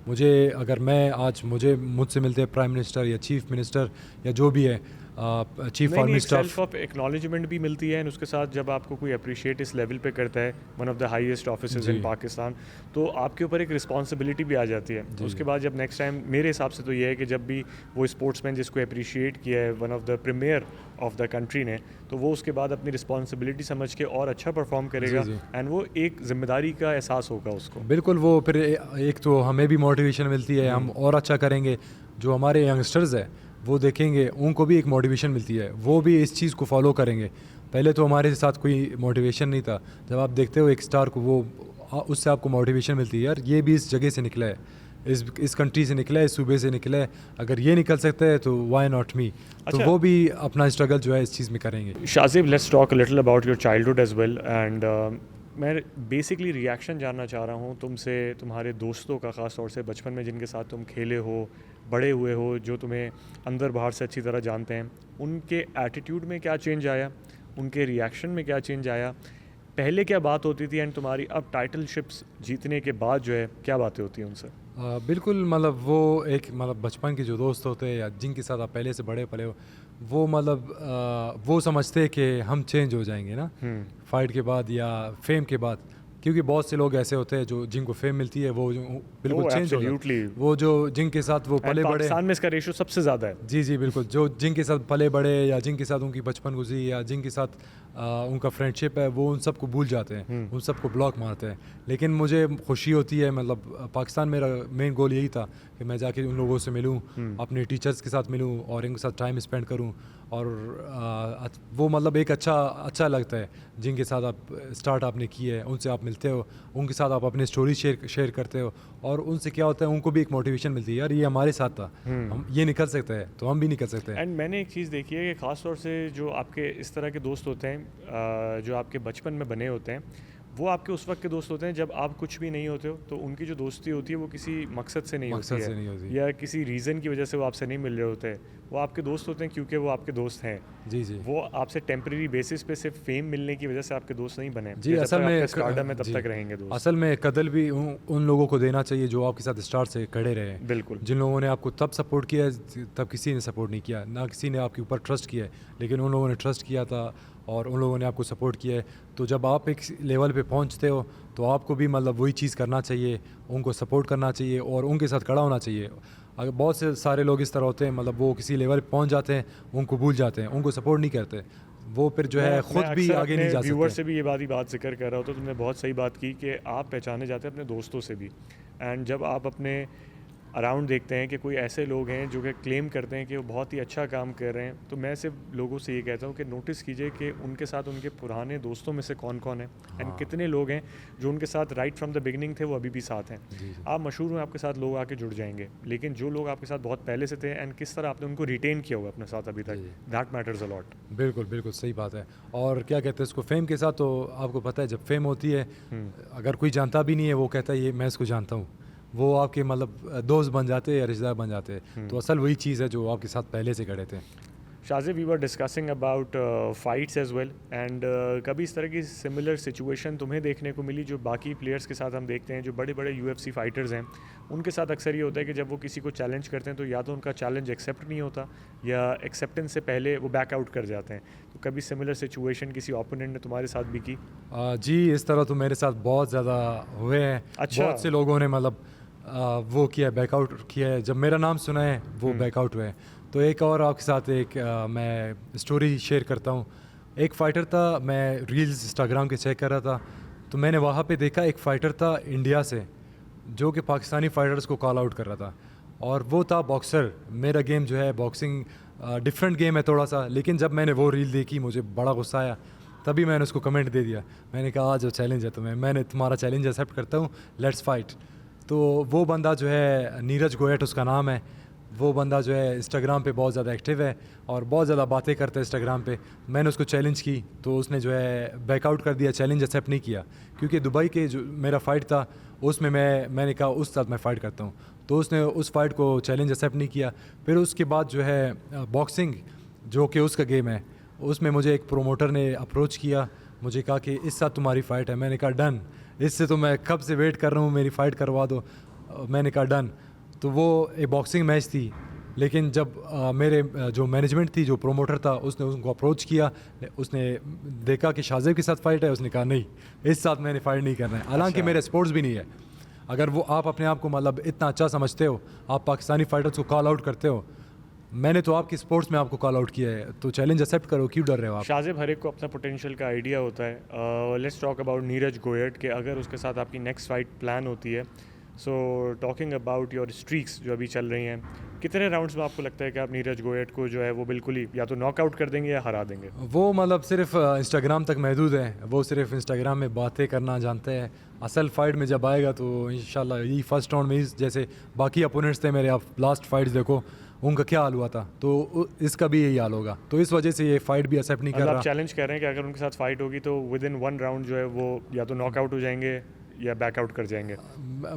मुझे अगर मैं आज मुझसे मिलते हैं प्राइम मिनिस्टर या चीफ मिनिस्टर या जो भी है chief army staff, self of acknowledgement भी मिलती है। उसके साथ जब आपको कोई अप्रिशिएट इस लेवल पे करता है, one of the highest officers in Pakistan, तो आपके ऊपर एक रिस्पॉन्सिबिलिटी भी आ जाती है। उसके बाद जब नेक्स्ट टाइम, मेरे हिसाब से तो ये है कि जब भी वो स्पोर्ट्समैन जिसको अप्रिशिएट किया है one of the premier of the country ने, तो वो उसके बाद अपनी रिस्पॉन्सिबिलिटी समझ के और अच्छा परफॉर्म करेगा, एंड वो एक जिम्मेदारी का एहसास होगा उसको। बिल्कुल, वो फिर एक तो हमें भी मोटिवेशन मिलती है, हम और अच्छा करेंगे। जो हमारे यंगस्टर्स है वो देखेंगे, उनको भी एक मोटिवेशन मिलती है, वो भी इस चीज़ को फॉलो करेंगे। पहले तो हमारे साथ कोई मोटिवेशन नहीं था। जब आप देखते हो एक स्टार को, वो उससे आपको मोटिवेशन मिलती है, यार ये भी इस जगह से निकला है, इस कंट्री से निकला है, इस सूबे से निकला है, अगर ये निकल सकता है तो वाई नॉट मी। तो वो भी अपना स्ट्रगल जो है इस चीज़ में करेंगे। Shahzeb, let's talk a little about your childhood as well, and मैं बेसिकली रिएक्शन जानना चाह रहा हूँ तुमसे, तुम्हारे दोस्तों का, ख़ास तौर से बचपन में जिनके साथ तुम खेले हो, बड़े हुए हो, जो तुम्हें अंदर बाहर से अच्छी तरह जानते हैं, उनके एटीट्यूड में क्या चेंज आया, उनके रिएक्शन में क्या चेंज आया, पहले क्या बात होती थी एंड तुम्हारी अब टाइटलशिप्स जीतने के बाद जो है क्या बातें होती हैं उनसे? बिल्कुल मतलब वो एक मतलब बचपन के जो दोस्त होते हैं या जिनके साथ आप पहले से बड़े पले हो, वो मतलब वो समझते हैं कि हम चेंज हो जाएंगे ना फाइट के बाद या फेम के बाद, क्योंकि बहुत से लोग ऐसे होते हैं जो जिनको फेम मिलती है वो बिल्कुल चेंज हो जाते हैं। वो जो जिनके साथ वो पले बड़े, पाकिस्तान में इसका रेशो सबसे ज़्यादा है। जी जी बिल्कुल, जो जिनके साथ पले बड़े या जिनके साथ उनकी बचपन गुजरी या जिनके साथ उनका फ्रेंडशिप है, वो उन सबको भूल जाते हैं, उन सबको ब्लॉक मारते हैं। लेकिन मुझे खुशी होती है, मतलब पाकिस्तान मेरा मेन गोल यही था कि मैं जाके उन लोगों से मिलूं, अपने टीचर्स के साथ मिलूं और इनके साथ टाइम स्पेंड करूं। और वो मतलब एक अच्छा लगता है जिनके साथ आप स्टार्ट आपने की है, उनसे आप मिलते हो, उनके साथ आप अपने स्टोरी शेयर करते हो, और उनसे क्या होता है, उनको भी एक मोटिवेशन मिलती है, यार ये हमारे साथ था, हम ये निकल सकते हैं तो हम भी निकल सकते हैं। एंड मैंने एक चीज़ देखी है कि ख़ास तौर से जो आपके इस तरह के दोस्त होते हैं, जो आपके बचपन में बने होते हैं, वो आपके उस वक्त के दोस्त होते हैं जब आप कुछ भी नहीं होते हो, तो उनकी जो दोस्ती होती है वो किसी मकसद से नहीं होती है या किसी रीज़न की वजह से वो आपसे नहीं मिल रहे होते, वो आपके दोस्त होते हैं क्योंकि वो आपके दोस्त हैं। जी जी, वो आपसे टेम्परेरी बेसिस पे सिर्फ फेम मिलने की वजह से आपके दोस्त नहीं बने। जी असल में स्टार्टअप में तब तक रहेंगे दोस्त। असल में कदर भी उन लोगों को देना चाहिए जो आपके साथ स्टार्ट से खड़े रहे। बिल्कुल, जिन लोगों ने आपको तब सपोर्ट किया है तब किसी ने सपोर्ट नहीं किया, ना किसी ने आपके ऊपर ट्रस्ट किया है, लेकिन उन लोगों ने ट्रस्ट किया था और उन लोगों ने आपको सपोर्ट किया है। तो जब आप एक लेवल पे पहुंचते हो तो आपको भी मतलब वही चीज़ करना चाहिए, उनको सपोर्ट करना चाहिए और उनके साथ खड़ा होना चाहिए। अगर बहुत से सारे लोग इस तरह होते हैं, मतलब वो किसी लेवल पे पहुंच जाते हैं, उनको भूल जाते हैं, उनको सपोर्ट नहीं करते, वो फिर जो है खुद भी आगे नहीं जा सकते। व्यूअर से भी ये बात जिक्र कर रहा हो, तो तुमने बहुत सही बात की कि आप पहचाने जाते हैं अपने दोस्तों से भी। एंड जब आप अपने अराउंड देखते हैं कि कोई ऐसे लोग हैं जो कि क्लेम करते हैं कि वो बहुत ही अच्छा काम कर रहे हैं, तो मैं सिर्फ लोगों से ये कहता हूँ कि नोटिस कीजिए कि उनके साथ उनके पुराने दोस्तों में से कौन कौन है एंड कितने लोग हैं जो उनके साथ राइट फ्रॉम द बिगनिंग थे, वो अभी भी साथ हैं। आप मशहूर में आपके साथ लोग आके जुड़ जाएंगे, लेकिन जो लोग आपके साथ बहुत पहले से थे एंड किस तरह आपने उनको रिटेन किया हुआ अपने साथ अभी तक, दैट मैटर्स अ लॉट। बिल्कुल बिल्कुल सही बात है। और क्या कहते हैं इसको, फेम के साथ तो आपको पता है जब फेम होती है, अगर कोई जानता भी नहीं है वो कहता है ये मैं इसको जानता हूँ, वो आपके मतलब दोस्त बन जाते हैं या रिश्तेदार बन जाते हैं। तो असल वही चीज़ है जो आपके साथ पहले से खड़े थे। Shahzeb, we were discussing about fights as well and कभी इस तरह की सिमिलर सिचुएशन तुम्हें देखने को मिली जो बाकी प्लेयर्स के साथ हम देखते हैं, जो बड़े बड़े UFC फाइटर्स हैं, उनके साथ अक्सर ये होता है कि जब वो किसी को चैलेंज करते हैं तो या तो उनका चैलेंज एक्सेप्ट नहीं होता या एक्सेप्टेंस से पहले वो बैकआउट कर जाते हैं। तो कभी सिमिलर सिचुएशन किसी ओपोनेंट ने तुम्हारे साथ भी की? जी इस तरह तो मेरे साथ बहुत ज़्यादा हुए हैं। अच्छा। बहुत से लोगों ने मतलब वो किया है, बैकआउट किया है, जब मेरा नाम सुना है वो बैकआउट हुए हैं। तो एक और आपके साथ एक मैं स्टोरी शेयर करता हूँ। एक फ़ाइटर था, मैं रील्स इंस्टाग्राम के चेक कर रहा था, तो मैंने वहाँ पे देखा एक फ़ाइटर था इंडिया से जो कि पाकिस्तानी फ़ाइटर्स को कॉल आउट कर रहा था, और वो था बॉक्सर। मेरा गेम जो है बॉक्सिंग डिफरेंट गेम है थोड़ा सा, लेकिन जब मैंने वो रील देखी मुझे बड़ा गुस्सा आया, तभी मैंने उसको कमेंट दे दिया। मैंने कहा आज जो चैलेंज है तुम्हें, मैंने तुम्हारा चैलेंज एक्सेप्ट करता हूँ, लेट्स फाइट। तो वो बंदा जो है नीरज गोयट उसका नाम है, वो बंदा जो है इंस्टाग्राम पे बहुत ज़्यादा एक्टिव है और बहुत ज़्यादा बातें करता है इंस्टाग्राम पे। मैंने उसको चैलेंज की तो उसने जो है बैकआउट कर दिया, चैलेंज एक्सेप्ट नहीं किया, क्योंकि दुबई के जो मेरा फ़ाइट था उसमें मैंने कहा उस साथ मैं फ़ाइट करता हूँ, तो उसने उस फाइट को चैलेंज एक्सेप्ट नहीं किया। फिर उसके बाद जो है बॉक्सिंग जो कि उसका गेम है, उसमें मुझे एक प्रोमोटर ने अप्रोच किया, मुझे कहा कि इस साथ तुम्हारी फ़ाइट है। मैंने कहा डन, इससे तो मैं कब से वेट कर रहा हूँ, मेरी फ़ाइट करवा दो। मैंने कहा डन। तो वो एक बॉक्सिंग मैच थी, लेकिन जब मेरे जो मैनेजमेंट थी, जो प्रोमोटर था, उसने उनको अप्रोच किया, उसने देखा कि शाज़िब के साथ फ़ाइट है, उसने कहा नहीं इस साथ मैंने फ़ाइट नहीं करना है। हालांकि मेरे स्पोर्ट्स भी नहीं है। अगर वो आप अपने आप को मतलब इतना अच्छा समझते हो, आप पाकिस्तानी फ़ाइटर्स को कॉल आउट करते हो, मैंने तो आपकी स्पोर्ट्स में आपको कॉल आउट किया है, तो चैलेंज एक्सेप्ट करो, क्यों डर रहे हो आप? शाज़िब, हर एक को अपना पोटेंशियल का आइडिया होता है। Let's talk about Neeraj Goyat के अगर उसके साथ आपकी नेक्स्ट फाइट प्लान होती है। So talking about your streaks जो अभी चल रही हैं, कितने राउंड्स में आपको लगता है कि आप नीरज गोयट को जो है वो बिल्कुल ही या तो नॉकआउट कर देंगे या हरा देंगे? वो मतलब सिर्फ इंस्टाग्राम तक महदूद है, वो सिर्फ इंस्टाग्राम में बातें करना जानते हैं। असल फाइट में जब आएगा तो इंशाल्लाह यही फर्स्ट राउंड में, जैसे बाकी अपोनेंट्स थे मेरे, आप लास्ट फाइट्स देखो उनका क्या हाल हुआ था, तो इसका भी यही हाल होगा। तो इस वजह से ये फ़ाइट भी एक्सेप्ट नहीं कर मतलब रहा। आप चैलेंज कर रहे हैं कि अगर उनके साथ फाइट होगी तो विद इन 1 राउंड जो है वो या तो नॉकआउट हो जाएंगे या बैकआउट कर जाएंगे।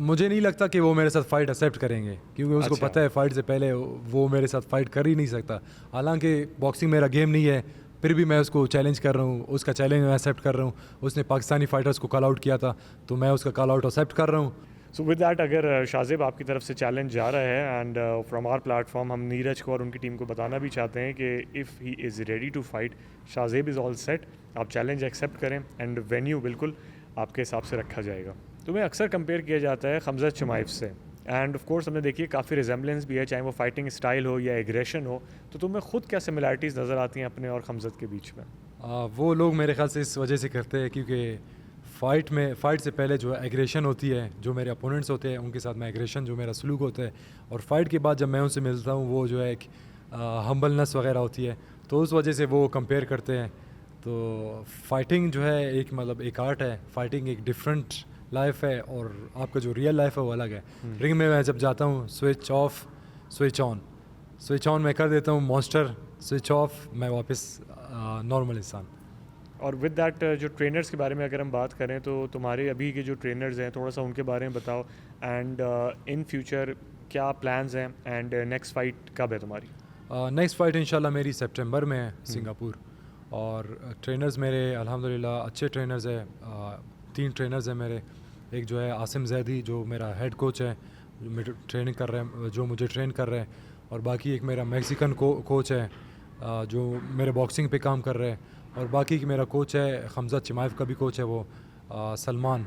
मुझे नहीं लगता कि वो मेरे साथ फ़ाइट एक्सेप्ट करेंगे, क्योंकि उसको अच्छा। पता है फ़ाइट से पहले वो मेरे साथ फ़ाइट कर ही नहीं सकता। हालांकि बॉक्सिंग मेरा गेम नहीं है, फिर भी मैं उसको चैलेंज कर रहा हूँ, उसका चैलेंज मैं एक्सेप्ट कर रहा हूँ। उसने पाकिस्तानी फ़ाइटर्स को कॉल आउट किया था, तो मैं उसका कॉल आउट एक्सेप्ट कर रहा हूँ। सो विद दैट अगर शाहजेब आपकी तरफ से चैलेंज जा रहा है एंड फ्रॉम आवर प्लेटफॉर्म हम नीरज को और उनकी टीम को बताना भी चाहते हैं कि if he is ready to fight, Shahzeb is all set. आप चैलेंज एक्सेप्ट करें एंड वेन्यू बिल्कुल आपके हिसाब से रखा जाएगा। तुम्हें अक्सर कंपेयर किया जाता है खमज़त शमाइफ से, एंड ऑफ कोर्स हमने देखिए काफ़ी रिजेम्बलेंस भी है, चाहे वो फाइटिंग स्टाइल हो या एग्रेशन हो। तो तुम्हें खुद क्या सिमिलैरिटीज़ नज़र आती हैं अपने और खमज़त के बीच में? वो लोग मेरे ख्याल से इस वजह से करते हैं क्योंकि फ़ाइट से पहले जो एग्रेशन होती है, जो मेरे अपोनेंट्स होते हैं उनके साथ में एग्रेशन जो मेरा सलूक होता है, और फ़ाइट के बाद जब मैं उनसे मिलता हूँ वो जो है एक हम्बलनेस वगैरह होती है, तो उस वजह से वो कंपेयर करते हैं। तो फ़ाइटिंग जो है एक मतलब एक आर्ट है, फ़ाइटिंग एक डिफरेंट लाइफ है और आपका जो रियल लाइफ है वो अलग है। रिंग में मैं जब जाता हूँ स्विच ऑफ स्विच ऑन मैं कर देता हूँ मॉन्स्टर, स्विच ऑफ मैं वापस नॉर्मल इंसान। और विद दैट जो ट्रेनर्स के बारे में अगर हम बात करें तो तुम्हारे अभी के जो ट्रेनर्स हैं थोड़ा सा उनके बारे में बताओ, एंड इन फ्यूचर क्या प्लान्स हैं एंड नेक्स्ट फाइट कब है तुम्हारी? नेक्स्ट फ़ाइट इंशाल्लाह मेरी सितंबर में है सिंगापुर, और ट्रेनर्स मेरे अल्हम्दुलिल्लाह अच्छे ट्रेनर्स हैं। 3 ट्रेनर्स हैं मेरे। एक जो है आसिम जैदी जो मेरा हेड कोच है, जो मेरे ट्रेनिंग कर रहे हैं, जो मुझे ट्रेन कर रहे हैं, और बाकी एक मेरा मैक्सिकन कोच है जो मेरे बॉक्सिंग पे काम कर रहे हैं, और बाकी मेरा कोच है खमज़त शमाइफ का भी कोच है वो सलमान,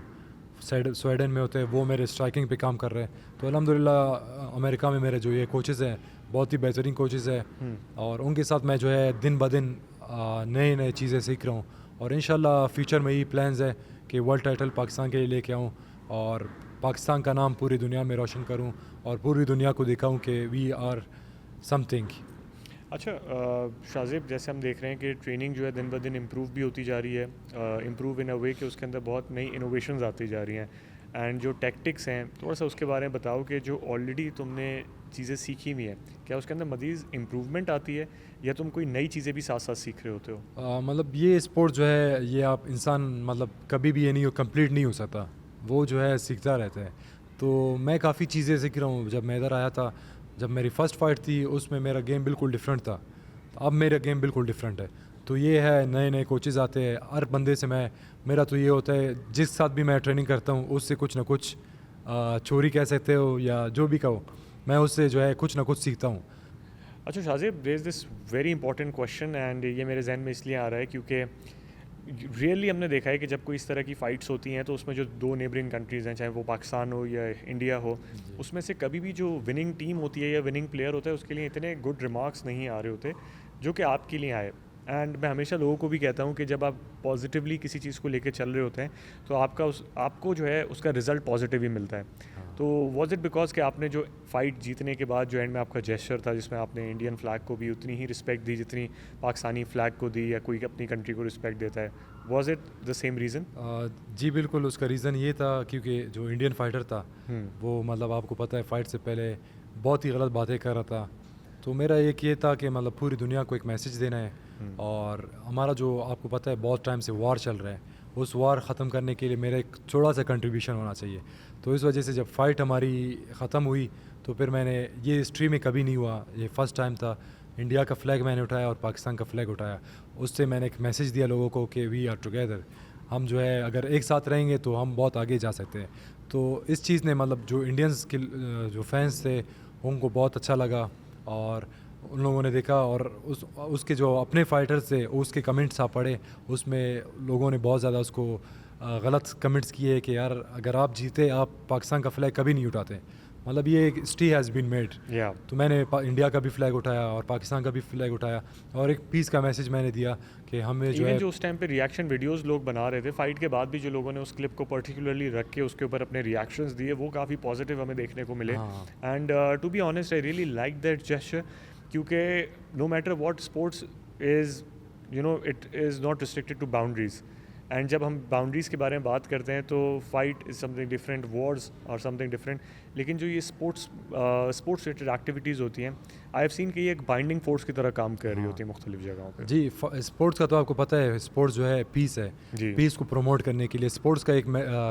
स्वीडन में होते हैं, वो मेरे स्ट्राइकिंग पे काम कर रहे हैं। तो अल्हम्दुलिल्लाह अमेरिका में मेरे जो ये कोचेज़ हैं बहुत ही बेहतरीन कोचेज़ हैं, और उनके साथ मैं जो है दिन ब दिन नए नए चीज़ें सीख रहा हूँ, और इंशाल्लाह फ्यूचर में यही प्लान्स है कि वर्ल्ड टाइटल पाकिस्तान के लिए लेके आऊँ और पाकिस्तान का नाम पूरी दुनिया में रोशन करूँ और पूरी दुनिया को दिखाऊँ कि वी आर समथिंग। अच्छा शाहजेब, जैसे हम देख रहे हैं कि ट्रेनिंग जो है दिन ब दिन इम्प्रूव भी होती जा रही है, इम्प्रूव इन अ वे कि उसके अंदर बहुत नई इनोवेशंस आती जा रही हैं, एंड जो टैक्टिक्स हैं थोड़ा सा उसके बारे में बताओ कि जो ऑलरेडी तुमने चीज़ें सीखी हुई हैं क्या उसके अंदर मज़ीद इम्प्रूवमेंट आती है या तुम कोई नई चीज़ें भी साथ साथ सीख रहे होते हो? मतलब ये स्पोर्ट जो है ये आप इंसान मतलब कभी भी ये नहीं हो कंप्लीट नहीं हो सकता, वो जो है सीखता रहता है। तो मैं काफ़ी चीज़ें सीख रहा हूँ। जब मैं इधर आया था, जब मेरी फ़र्स्ट फाइट थी उसमें मेरा गेम बिल्कुल डिफरेंट था, अब मेरा गेम बिल्कुल डिफरेंट है। तो ये है नए नए कोचेज़ आते हैं हर बंदे से। मेरा तो ये होता है जिस साथ भी मैं ट्रेनिंग करता हूँ उससे कुछ ना कुछ चोरी कह सकते हो या जो भी कहो, मैं उससे जो है कुछ ना कुछ सीखता हूँ। अच्छा Shahzeb, there is this very important question and ये मेरे जहन में इसलिए आ रहा है क्योंकि रियली हमने देखा है कि जब कोई इस तरह की फ़ाइट्स होती हैं तो उसमें जो 2 नेबरिंग कंट्रीज़ हैं, चाहे वो पाकिस्तान हो या इंडिया हो, उसमें से कभी भी जो विनिंग टीम होती है या विनिंग प्लेयर होता है उसके लिए इतने गुड रिमार्क्स नहीं आ रहे होते जो कि आपके लिए आए। एंड मैं हमेशा लोगों को भी कहता हूँ कि जब आप पॉजिटिवली किसी चीज़ को लेकर चल रहे होते हैं तो आपको जो है उसका रिज़ल्ट पॉजिटिव ही मिलता है। तो वॉज इट बिकॉज कि आपने जो फाइट जीतने के बाद जो एंड में आपका जेस्चर था जिसमें आपने इंडियन फ्लैग को भी उतनी ही रिस्पेक्ट दी जितनी पाकिस्तानी फ्लैग को दी या कोई अपनी कंट्री को रिस्पेक्ट देता है, was it the same reason? जी बिल्कुल, उसका रीज़न ये था क्योंकि जो इंडियन फाइटर था वो मतलब आपको पता है फ़ाइट से पहले बहुत ही गलत बातें कर रहा था। तो मेरा एक ये था कि मतलब पूरी दुनिया को एक मैसेज देना है, और हमारा जो आपको पता है बहुत टाइम से वॉर चल रहा है, उस वॉर ख़त्म करने के लिए मेरा एक थोड़ा सा कंट्रीब्यूशन होना चाहिए। तो इस वजह से जब फ़ाइट हमारी ख़त्म हुई तो फिर मैंने, ये हिस्ट्री में कभी नहीं हुआ, ये फ़र्स्ट टाइम था, इंडिया का फ़्लैग मैंने उठाया और पाकिस्तान का फ़्लैग उठाया। उससे मैंने एक मैसेज दिया लोगों को कि वी आर टुगेदर, हम जो है अगर एक साथ रहेंगे तो हम बहुत आगे जा सकते हैं। तो इस चीज़ ने मतलब जो इंडियंस के जो फैंस थे उनको बहुत अच्छा लगा, और उन लोगों ने देखा और उसके जो अपने फाइटर्स थे उसके कमेंट्स आप पढ़े, उसमें लोगों ने बहुत ज़्यादा उसको गलत कमेंट्स किए कि यार अगर आप जीते आप पाकिस्तान का फ़्लैग कभी नहीं उठाते। मतलब ये एक हिस्ट्री हैज़ बीन मेड। या तो मैंने इंडिया का भी फ़्लैग उठाया और पाकिस्तान का भी फ़्लैग उठाया, और एक पीस का मैसेज मैंने दिया कि हमें जो इवन है जो उस टाइम पे रिएक्शन वीडियोस लोग बना रहे थे फाइट के बाद भी, जो लोगों ने उस क्लिप को पर्टिकुलरली रख के उसके ऊपर अपने रिएक्शंस दिए वो काफ़ी पॉजिटिव हमें देखने को मिले। हाँ। And to be honest I really like that gesture, क्योंकि no matter what sports is, you know, it is not restricted to boundaries. And जब हम बाउंड्रीज़ के बारे में बात करते हैं तो fight is something different, Wars और समथिंग डिफरेंट, लेकिन जो ये स्पोर्ट्स रिलेटेड एक्टिविटीज़ होती हैं, आई हैव सीन कि ये एक बाइंडिंग फोर्स की तरह काम कर रही होती है मुख्तलिफ जगहों पे। जी, स्पोर्ट्स का तो आपको पता है, स्पोर्ट्स जो है पीस है। जी। पीस को प्रमोट करने के लिए स्पोर्ट्स का एक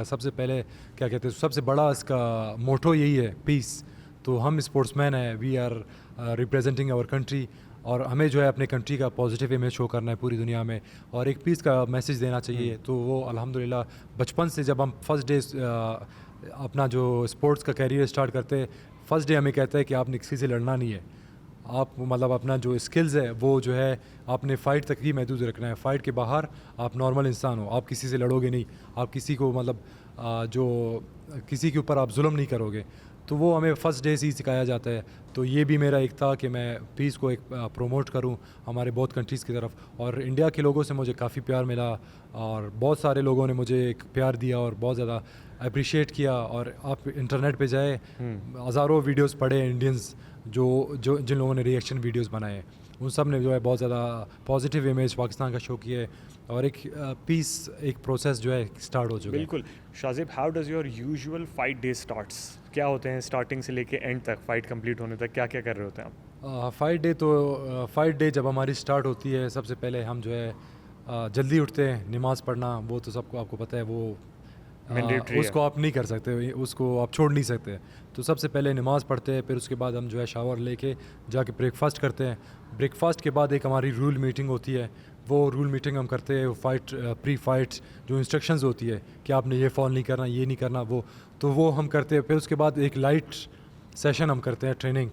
सबसे पहले क्या कहते हैं, सबसे बड़ा इसका मोटो यही है, पीस। तो हम स्पोर्ट्समैन हैं, we are representing our country, और हमें जो है अपने कंट्री का पॉजिटिव इमेज शो करना है पूरी दुनिया में, और एक पीस का मैसेज देना चाहिए। तो वो अल्हम्दुलिल्लाह बचपन से जब हम फर्स्ट डे अपना जो स्पोर्ट्स का कैरियर स्टार्ट करते हैं, फर्स्ट डे हमें कहता है कि आपने किसी से लड़ना नहीं है, आप मतलब अपना जो स्किल्स है वो जो है आपने फ़ाइट तक ही महदूद रखना है। फ़ाइट के बाहर आप नॉर्मल इंसान हो, आप किसी से लड़ोगे नहीं, आप किसी को मतलब जो किसी के ऊपर आप जुल्म नहीं करोगे। तो वो हमें फ़र्स्ट डे से ही सिखाया जाता है। तो ये भी मेरा एक था कि मैं पीस को एक प्रोमोट करूं हमारे बहुत कंट्रीज़ की तरफ, और इंडिया के लोगों से मुझे काफ़ी प्यार मिला, और बहुत सारे लोगों ने मुझे एक प्यार दिया और बहुत ज़्यादा अप्रिशिएट किया। और आप इंटरनेट पे जाए, हज़ारों वीडियोस पढ़े इंडियंस जो जो जिन लोगों ने रिएक्शन वीडियोस बनाए, उन सब ने जो है बहुत ज़्यादा पॉजिटिव इमेज पाकिस्तान का शो किया है, और एक पीस एक प्रोसेस जो है स्टार्ट हो चुका है। बिल्कुल। Shajib, how does your usual fight day starts? क्या होते हैं स्टार्टिंग से लेके एंड तक, फाइट कंप्लीट होने तक क्या क्या कर रहे होते हैं आप? फ़ाइट डे जब हमारी स्टार्ट होती है, सबसे पहले हम जो है जल्दी उठते हैं, नमाज़ पढ़ना वो तो सबको आपको पता है, वो Mandatory उसको आप नहीं कर सकते, उसको आप छोड़ नहीं सकते। तो सबसे पहले नमाज़ पढ़ते हैं, फिर उसके बाद हम जो है शावर लेके जाके ब्रेकफास्ट करते हैं। ब्रेकफास्ट के बाद एक हमारी रूल मीटिंग होती है, वो रूल मीटिंग हम करते हैं। फ़ाइट प्री फाइट जो इंस्ट्रक्शंस होती है कि आपने ये फॉलो नहीं करना, ये नहीं करना, वो हम करते हैं। फिर उसके बाद एक लाइट सेशन हम करते हैं ट्रेनिंग,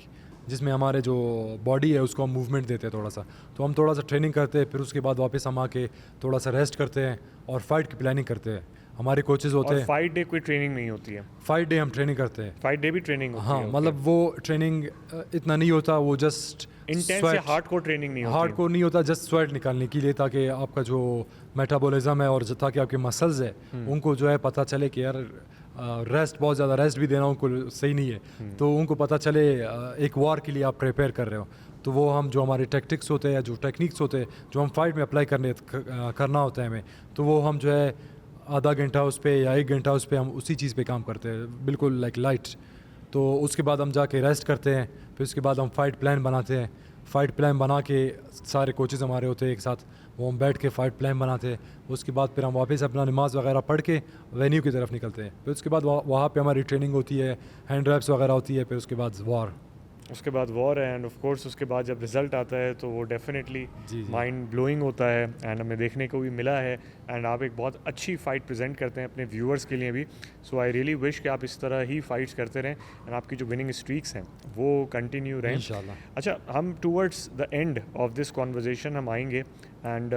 जिसमें हमारे जो बॉडी है उसको हम मूवमेंट देते हैं थोड़ा सा। तो हम थोड़ा सा ट्रेनिंग करते हैं, फिर उसके बाद वापस हम आके थोड़ा सा रेस्ट करते हैं और फाइट की प्लानिंग करते हैं। हमारे कोचेज़ होते और हैं। फाइट डे कोई ट्रेनिंग नहीं होती है? फाइट डे हम ट्रेनिंग करते हैं। फाइट डे भी ट्रेनिंग होती हाँ, है? मतलब वो ट्रेनिंग इतना नहीं होता, वो जस्ट इंटेंस या हार्डकोर ट्रेनिंग नहीं होती? हार्डकोर नहीं होता, जस्ट स्वेट निकालने के लिए, ताकि आपका जो मेटाबॉलिज्म है और ताकि आपके मसल्स है उनको जो है पता चले कि यार रेस्ट, बहुत ज़्यादा रेस्ट भी देना उनको सही नहीं है। तो उनको पता चले एक वॉर के लिए आप प्रिपेयर कर रहे हो। तो वो हम जो हमारे टैक्टिक्स होते हैं या जो टेक्निक्स होते हैं जो हम फाइट में अप्लाई करना होता है हमें, तो वो हम जो है आधा घंटा उस पर या 1 घंटा उस पर हम उसी चीज़ पे काम करते हैं, बिल्कुल लाइट। तो उसके बाद हम जाके रेस्ट करते हैं, फिर उसके बाद हम फ़ाइट प्लान बनाते हैं। फ़ाइट प्लान बना के सारे कोचेज़ हमारे होते हैं एक साथ, वो हम बैठ के फ़ाइट प्लान बनाते हैं। उसके बाद फिर हम वापस अपना नमाज़ वगैरह पढ़ के वेन्यू की तरफ निकलते हैं। फिर उसके बाद वहाँ पे हमारी ट्रेनिंग होती है, हैंड रैप्स वगैरह होती है, फिर उसके बाद वॉर। उसके बाद वॉर है, एंड ऑफ कोर्स उसके बाद जब रिजल्ट आता है तो वो डेफिनेटली जी। माइंड ब्लोइंग होता है, एंड हमें देखने को भी मिला है। एंड आप एक बहुत अच्छी फ़ाइट प्रेजेंट करते हैं अपने व्यूअर्स के लिए भी। सो आई रियली विश कि आप इस तरह ही फाइट्स करते रहें, एंड आपकी जो विनिंग स्ट्रीक्स हैं वो कंटिन्यू रहें इंशाल्लाह। अच्छा, हम towards the end of this conversation हम आएंगे, एंड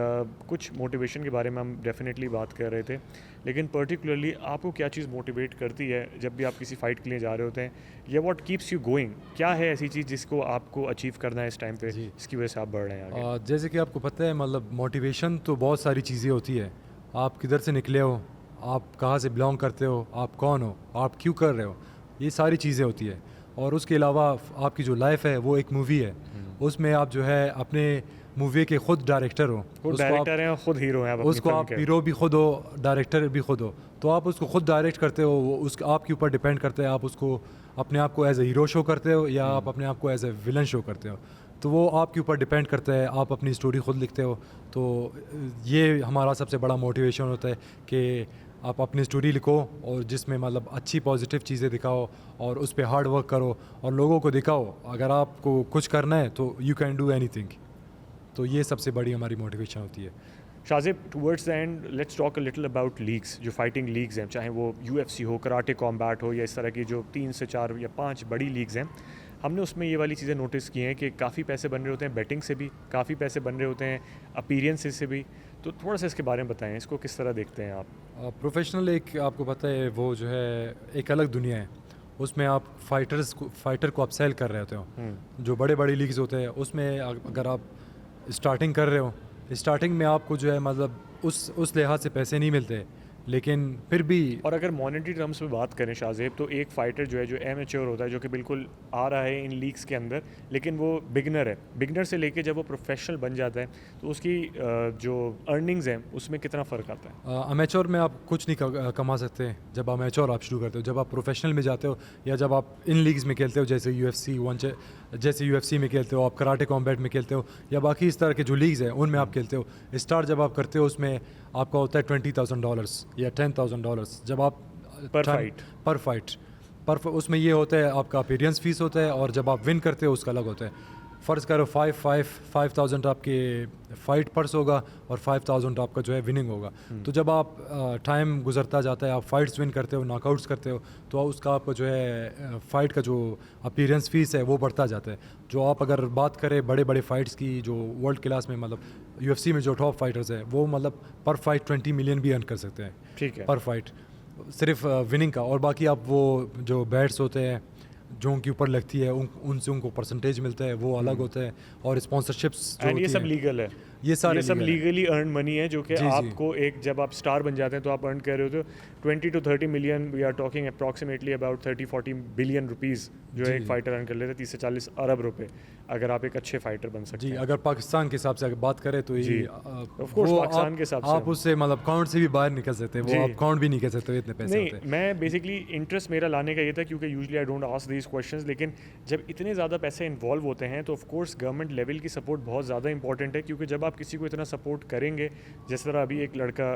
कुछ मोटिवेशन के बारे में हम डेफिनेटली बात कर रहे थे, लेकिन पर्टिकुलरली आपको क्या चीज़ मोटिवेट करती है जब भी आप किसी फ़ाइट के लिए जा रहे होते हैं, या व्हाट कीप्स यू गोइंग? क्या है ऐसी चीज़ जिसको आपको अचीव करना है इस टाइम पे, जी। इसकी वजह से आप बढ़ रहे हैं आगे? जैसे कि आपको पता है, मतलब मोटिवेशन तो बहुत सारी चीज़ें होती है। आप किधर से निकले हो, आप कहाँ से बिलोंग करते हो, आप कौन हो, आप क्यों कर रहे हो, ये सारी चीज़ें होती है। और उसके अलावा आपकी जो लाइफ है वो एक मूवी है, उसमें आप जो है अपने मूवी के खुद डायरेक्टर हो। खुद डायरेक्टर हैं और खुद हीरो हैं आप अपनी उसको फिल्म आप के। हीरो भी खुद हो, डायरेक्टर भी खुद हो। तो आप उसको खुद डायरेक्ट करते हो, वो उस आपके ऊपर डिपेंड करते हैं, आप उसको अपने आप को एज ए हीरो शो करते हो या आप अपने आप को एज ए विलन शो करते हो। तो वो आपके ऊपर डिपेंड करता है, आप अपनी स्टोरी खुद लिखते हो। तो ये हमारा सबसे बड़ा मोटिवेशन होता है कि आप अपनी स्टोरी लिखो और जिसमें मतलब अच्छी पॉजिटिव चीज़ें दिखाओ और उस पर हार्ड वर्क करो और लोगों को दिखाओ अगर आपको कुछ करना है तो यू कैन डू एनीथिंग। तो ये सबसे बड़ी हमारी मोटिवेशन होती है। Shajib, towards the end let's talk a little about leagues, जो फाइटिंग लीग्स हैं, चाहे वो UFC हो, कराटे कॉम्बैट हो, या इस तरह की जो 3 से 4 या 5 बड़ी लीग्स हैं। हमने उसमें ये वाली चीज़ें नोटिस की हैं कि काफ़ी पैसे बन रहे होते हैं बेटिंग से भी, काफ़ी पैसे बन रहे होते हैं अपीयरेंसेस से भी। तो थोड़ा सा इसके बारे में बताएं, इसको किस तरह देखते हैं आप? प्रोफेशनल एक आपको पता है वो जो है एक अलग दुनिया है, उसमें आप फाइटर को आप सेल कर रहे होते हो। जो बड़े बड़ी लीग्स होते हैं उसमें अगर आप स्टार्टिंग कर रहे हो, स्टार्टिंग में आपको जो है मतलब उस लिहाज से पैसे नहीं मिलते लेकिन फिर भी और अगर मॉनेटरी टर्म्स में बात करें शाहजेब, तो एक फ़ाइटर जो है जो एमेच्योर होता है, जो कि बिल्कुल आ रहा है इन लीग्स के अंदर, लेकिन वो बिगनर है, बिगनर से लेके जब वो प्रोफेशनल बन जाता है तो उसकी जो अर्निंग्स हैं उसमें कितना फ़र्क आता है? अमेच्योर में आप कुछ नहीं कमा सकते जब अमेच्योर आप शुरू करते हो। जब आप प्रोफेशनल में जाते हो या जब आप इन लीग्स में खेलते हो, जैसे जैसे UFC में खेलते हो, आप कराटे कॉम्बैट में खेलते हो, या बाकी इस तरह के जो लीग्स हैं उनमें आप खेलते हो, स्टार्ट जब आप करते हो उसमें आपका होता है $20,000 या $10,000 जब आप पर फाइट। पर फाइट उसमें ये होता है आपका अपीयरेंस फीस होता है, और जब आप विन करते हो उसका अलग होता है। फ़र्ज़ करो 5,000 आपके फ़ाइट पर्स होगा और 5,000 आपका जो है विनिंग होगा। तो जब आप टाइम गुजरता जाता है, आप फाइट्स विन करते हो, नॉकआउट्स करते हो, तो उसका आपका जो है फ़ाइट का जो अपीयरेंस फ़ीस है वो बढ़ता जाता है। जो आप अगर बात करें बड़े बड़े फ़ाइट्स की, जो वर्ल्ड क्लास में मतलब UFC में जो टॉप फाइटर्स हैं, वो मतलब पर फाइट 20 मिलियन भी अर्न कर सकते हैं। ठीक है। पर फाइट सिर्फ विनिंग का। और बाकी आप वो जो बैट्स होते हैं जो उनके ऊपर लगती है, उनसे उनको परसेंटेज मिलता है, वो अलग होता है। और स्पॉन्सरशिप्स जो एंड ये होती सब हैं, लीगल है, ये सारे ये सब legal हैं। लीगली अर्न मनी है, जो कि जी, जी। आपको एक जब आप स्टार बन जाते हैं तो आप अर्न कर रहे हो, तो 20 to 30 million, we are talking approximately about 30-40 billion rupees जो जी। एक फाइटर अर्न कर लेता है, 30 से 40 अरब रुपए, अगर आप एक अच्छे फाइटर बन सकते जी, हैं। अगर पाकिस्तान के हिसाब से अगर बात करें तो जी। ये Of course, वो पाकिस्तान के हिसाब से आप हम- उससे मतलब काउंट से भी बाहर निकल सकते हैं। जी। वो आप काउंट भी नहीं कर सकते, इतने पैसे होते नहीं, हैं। मैं बेसिकली इंटरेस्ट मेरा लाने का ये था, क्योंकि usually I don't ask these questions, लेकिन जब इतने ज़्यादा पैसे इन्वॉल्व होते हैं तो ऑफ कोर्स गवर्नमेंट लेवल की सपोर्ट बहुत ज़्यादा इंपॉर्टेंट है, क्योंकि जब आप किसी को इतना सपोर्ट करेंगे, जिस तरह अभी एक लड़का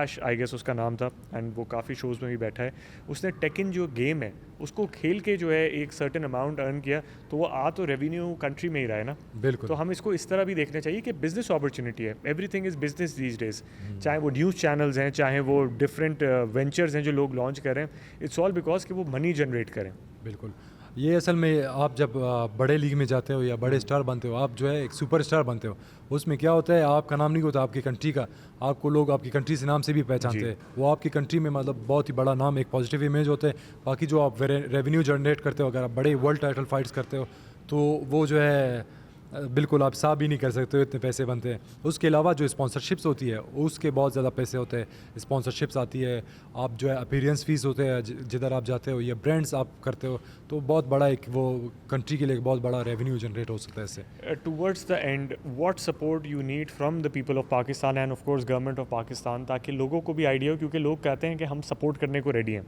ऐश आई गेस उसका नाम था, एंड वो काफ़ी शोज़ में भी बैठा है, उसने टेकन जो गेम है उसको खेल के जो है एक सर्टेन अमाउंट अर्न किया, तो वो आ तो रेवेन्यू कंट्री में ही रहा है ना। बिल्कुल। तो हम इसको इस तरह भी देखना चाहिए कि बिजनेस अपॉर्चुनिटी है, everything is business these days, चाहे वो न्यूज़ चैनल्स हैं, चाहे वो डिफरेंट वेंचर्स हैं जो लोग लॉन्च कर रहे हैं, इट्स ऑल बिकॉज कि वो मनी जनरेट करें। बिल्कुल। ये असल में आप जब बड़े लीग में जाते हो या बड़े स्टार बनते हो, आप जो है एक सुपर स्टार बनते हो। उसमें क्या होता है, आपका नाम नहीं होता, आपकी कंट्री का। आपको लोग आपकी कंट्री से नाम से भी पहचानते जी। हैं। वो आपकी कंट्री में मतलब बहुत ही बड़ा नाम, एक पॉजिटिव इमेज होता है। बाकी जो आप रेवेन्यू जनरेट करते हो, अगर आप बड़े वर्ल्ड टाइटल फाइट्स करते हो, तो वो जो है बिल्कुल आप हिसाब ही नहीं कर सकते हो, इतने पैसे बनते हैं। उसके अलावा जो स्पॉन्सरशिप्स होती है उसके बहुत ज़्यादा पैसे होते हैं। स्पॉन्सरशिप्स आती है, आप जो है अपीयरेंस फीस होते हैं जिधर आप जाते हो, या ब्रांड्स आप करते हो, तो बहुत बड़ा एक वो कंट्री के लिए एक बहुत बड़ा रेवेन्यू जनरेट हो सकता है इससे। Towards the end, what support you need from the people of Pakistan and of course government of Pakistan, ताकि लोगों को भी आइडिया हो, क्योंकि लोग कहते हैं कि हम सपोर्ट करने को रेडी हैं।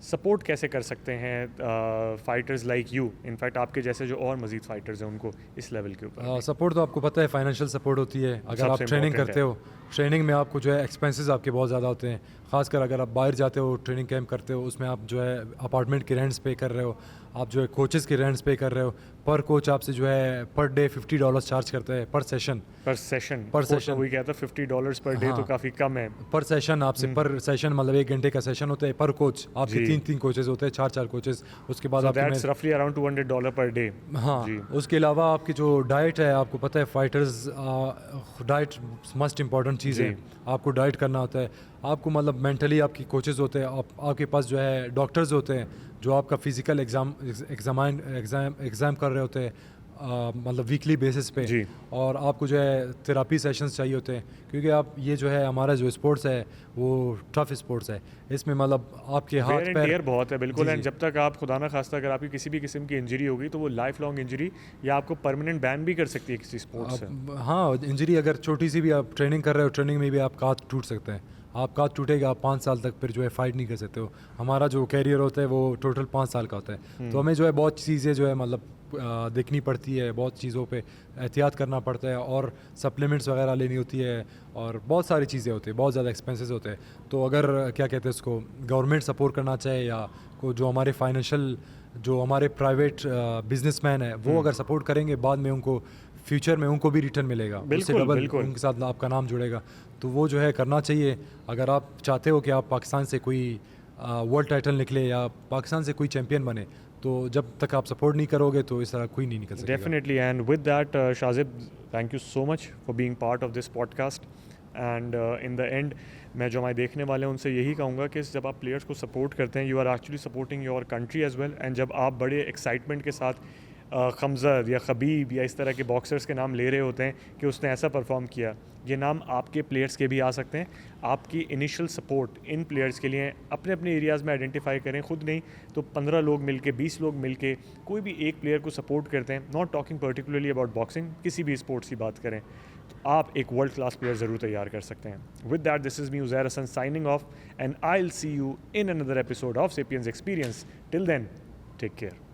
सपोर्ट कैसे कर सकते हैं फाइटर्स लाइक यू, इनफैक्ट आपके जैसे जो और मजीद फाइटर्स हैं उनको इस लेवल के ऊपर? सपोर्ट तो आपको पता है, फाइनेंशियल सपोर्ट होती है। अगर आप सबसे ट्रेनिंग important करते हो, ट्रेनिंग में आपको जो है एक्सपेंसेस आपके बहुत ज़्यादा होते हैं। खासकर अगर आप बाहर जाते हो, ट्रेनिंग कैंप करते हो, उसमें आप जो है अपार्टमेंट के रेंट्स पे कर रहे हो, आप जो है कोचेज़ के रेंट्स पे कर रहे हो। पर कोच आपसे जो है पर डे $50 चार्ज करता है पर सेशन। पर सेशन? पर सेशन। वही कहता है $50 पर डे, तो हाँ। काफ़ी कम है। पर सेशन आपसे, पर सेशन मतलब 1 घंटे का सेशन होता है। पर कोच आपके जी। 3 कोचेज़ होते हैं, 4 कोचेज़। उसके बाद सो आपके दैट्स रफली अराउंड $200 पर डे। हाँ, जी। उसके अलावा आपकी जो डाइट है, आपको पता है फाइटर्स डाइट मस्ट इम्पॉर्टेंट चीज़ है। जी। आपको डाइट करना होता है। आपको मतलब मेंटली आपकी कोचेज़ होते हैं, आपके पास जो है डॉक्टर्स होते हैं जो आपका फिजिकल एग्ज़ाम कर रहे होते हैं मतलब वीकली बेसिस पे। जी। और आपको जो है थेरापी सेशंस चाहिए होते हैं, क्योंकि आप ये जो है हमारा जो स्पोर्ट्स है वो टफ स्पोर्ट्स है। इसमें मतलब आपके हाथ वेयर एंड पैर टियर बहुत है, बिल्कुल। जी, एंड जी। जब तक आप खुदा ना खास्ता अगर आपकी किसी भी किस्म की इंजरी होगी, तो वो लाइफ लॉन्ग इंजरी या आपको परमानेंट बैन भी कर सकती है किसी स्पोर्ट्स से। हाँ, इंजरी अगर छोटी सी भी आप ट्रेनिंग कर रहे हो, ट्रेनिंग में भी आप कांध टूट सकते हैं। आप कांध टूटेगा, आप 5 साल तक फिर जो है फाइट नहीं कर सकते हो। हमारा जो कैरियर होता है वो टोटल 5 साल का होता है। तो हमें जो है बहुत चीज़ें जो है मतलब देखनी पड़ती है, बहुत चीज़ों पे एहतियात करना पड़ता है, और सप्लीमेंट्स वगैरह लेनी होती है, और बहुत सारी चीज़ें होती है, बहुत ज़्यादा एक्सपेंसेस होते हैं। तो अगर क्या कहते हैं उसको, गवर्नमेंट सपोर्ट करना चाहे, या को जो हमारे फाइनेंशियल जो हमारे प्राइवेट बिजनेसमैन है वो अगर सपोर्ट करेंगे, बाद में उनको फ्यूचर में उनको भी रिटर्न मिलेगा, उससे बिल्कुल, डबल बिल्कुल। उनके साथ आपका नाम जुड़ेगा। तो वो जो है करना चाहिए। अगर आप चाहते हो कि आप पाकिस्तान से कोई वर्ल्ड टाइटल निकले या पाकिस्तान से कोई चैंपियन बने, तो जब तक आप सपोर्ट नहीं करोगे तो इस तरह कोई नहीं निकल सकेगा। Definitely, and with that, Shazib, thank you so much for being part of this podcast. And in the end, मैं जो हमारे देखने वाले हैं उनसे यही कहूँगा कि जब आप प्लेयर्स को सपोर्ट करते हैं, you are actually supporting your country as well. And जब आप बड़े एक्साइटमेंट के साथ खमज़र या खबीब या इस तरह के बॉक्सर्स के नाम ले रहे होते हैं कि उसने ऐसा परफॉर्म किया, ये नाम आपके प्लेयर्स के भी आ सकते हैं। आपकी इनिशियल सपोर्ट इन प्लेयर्स के लिए अपने अपने एरियाज़ में आइडेंटिफाई करें, खुद नहीं तो 15 लोग मिलके, 20 लोग मिलके कोई भी एक प्लेयर को सपोर्ट करते हैं। Not talking particularly about boxing, किसी भी स्पोर्ट्स की बात करें तो आप एक वर्ल्ड क्लास प्लेयर ज़रूर तैयार कर सकते हैं। With that, this is me Uzair Hassan signing off, and I will see you in another episode of Sapiens Experience. Till then, take care.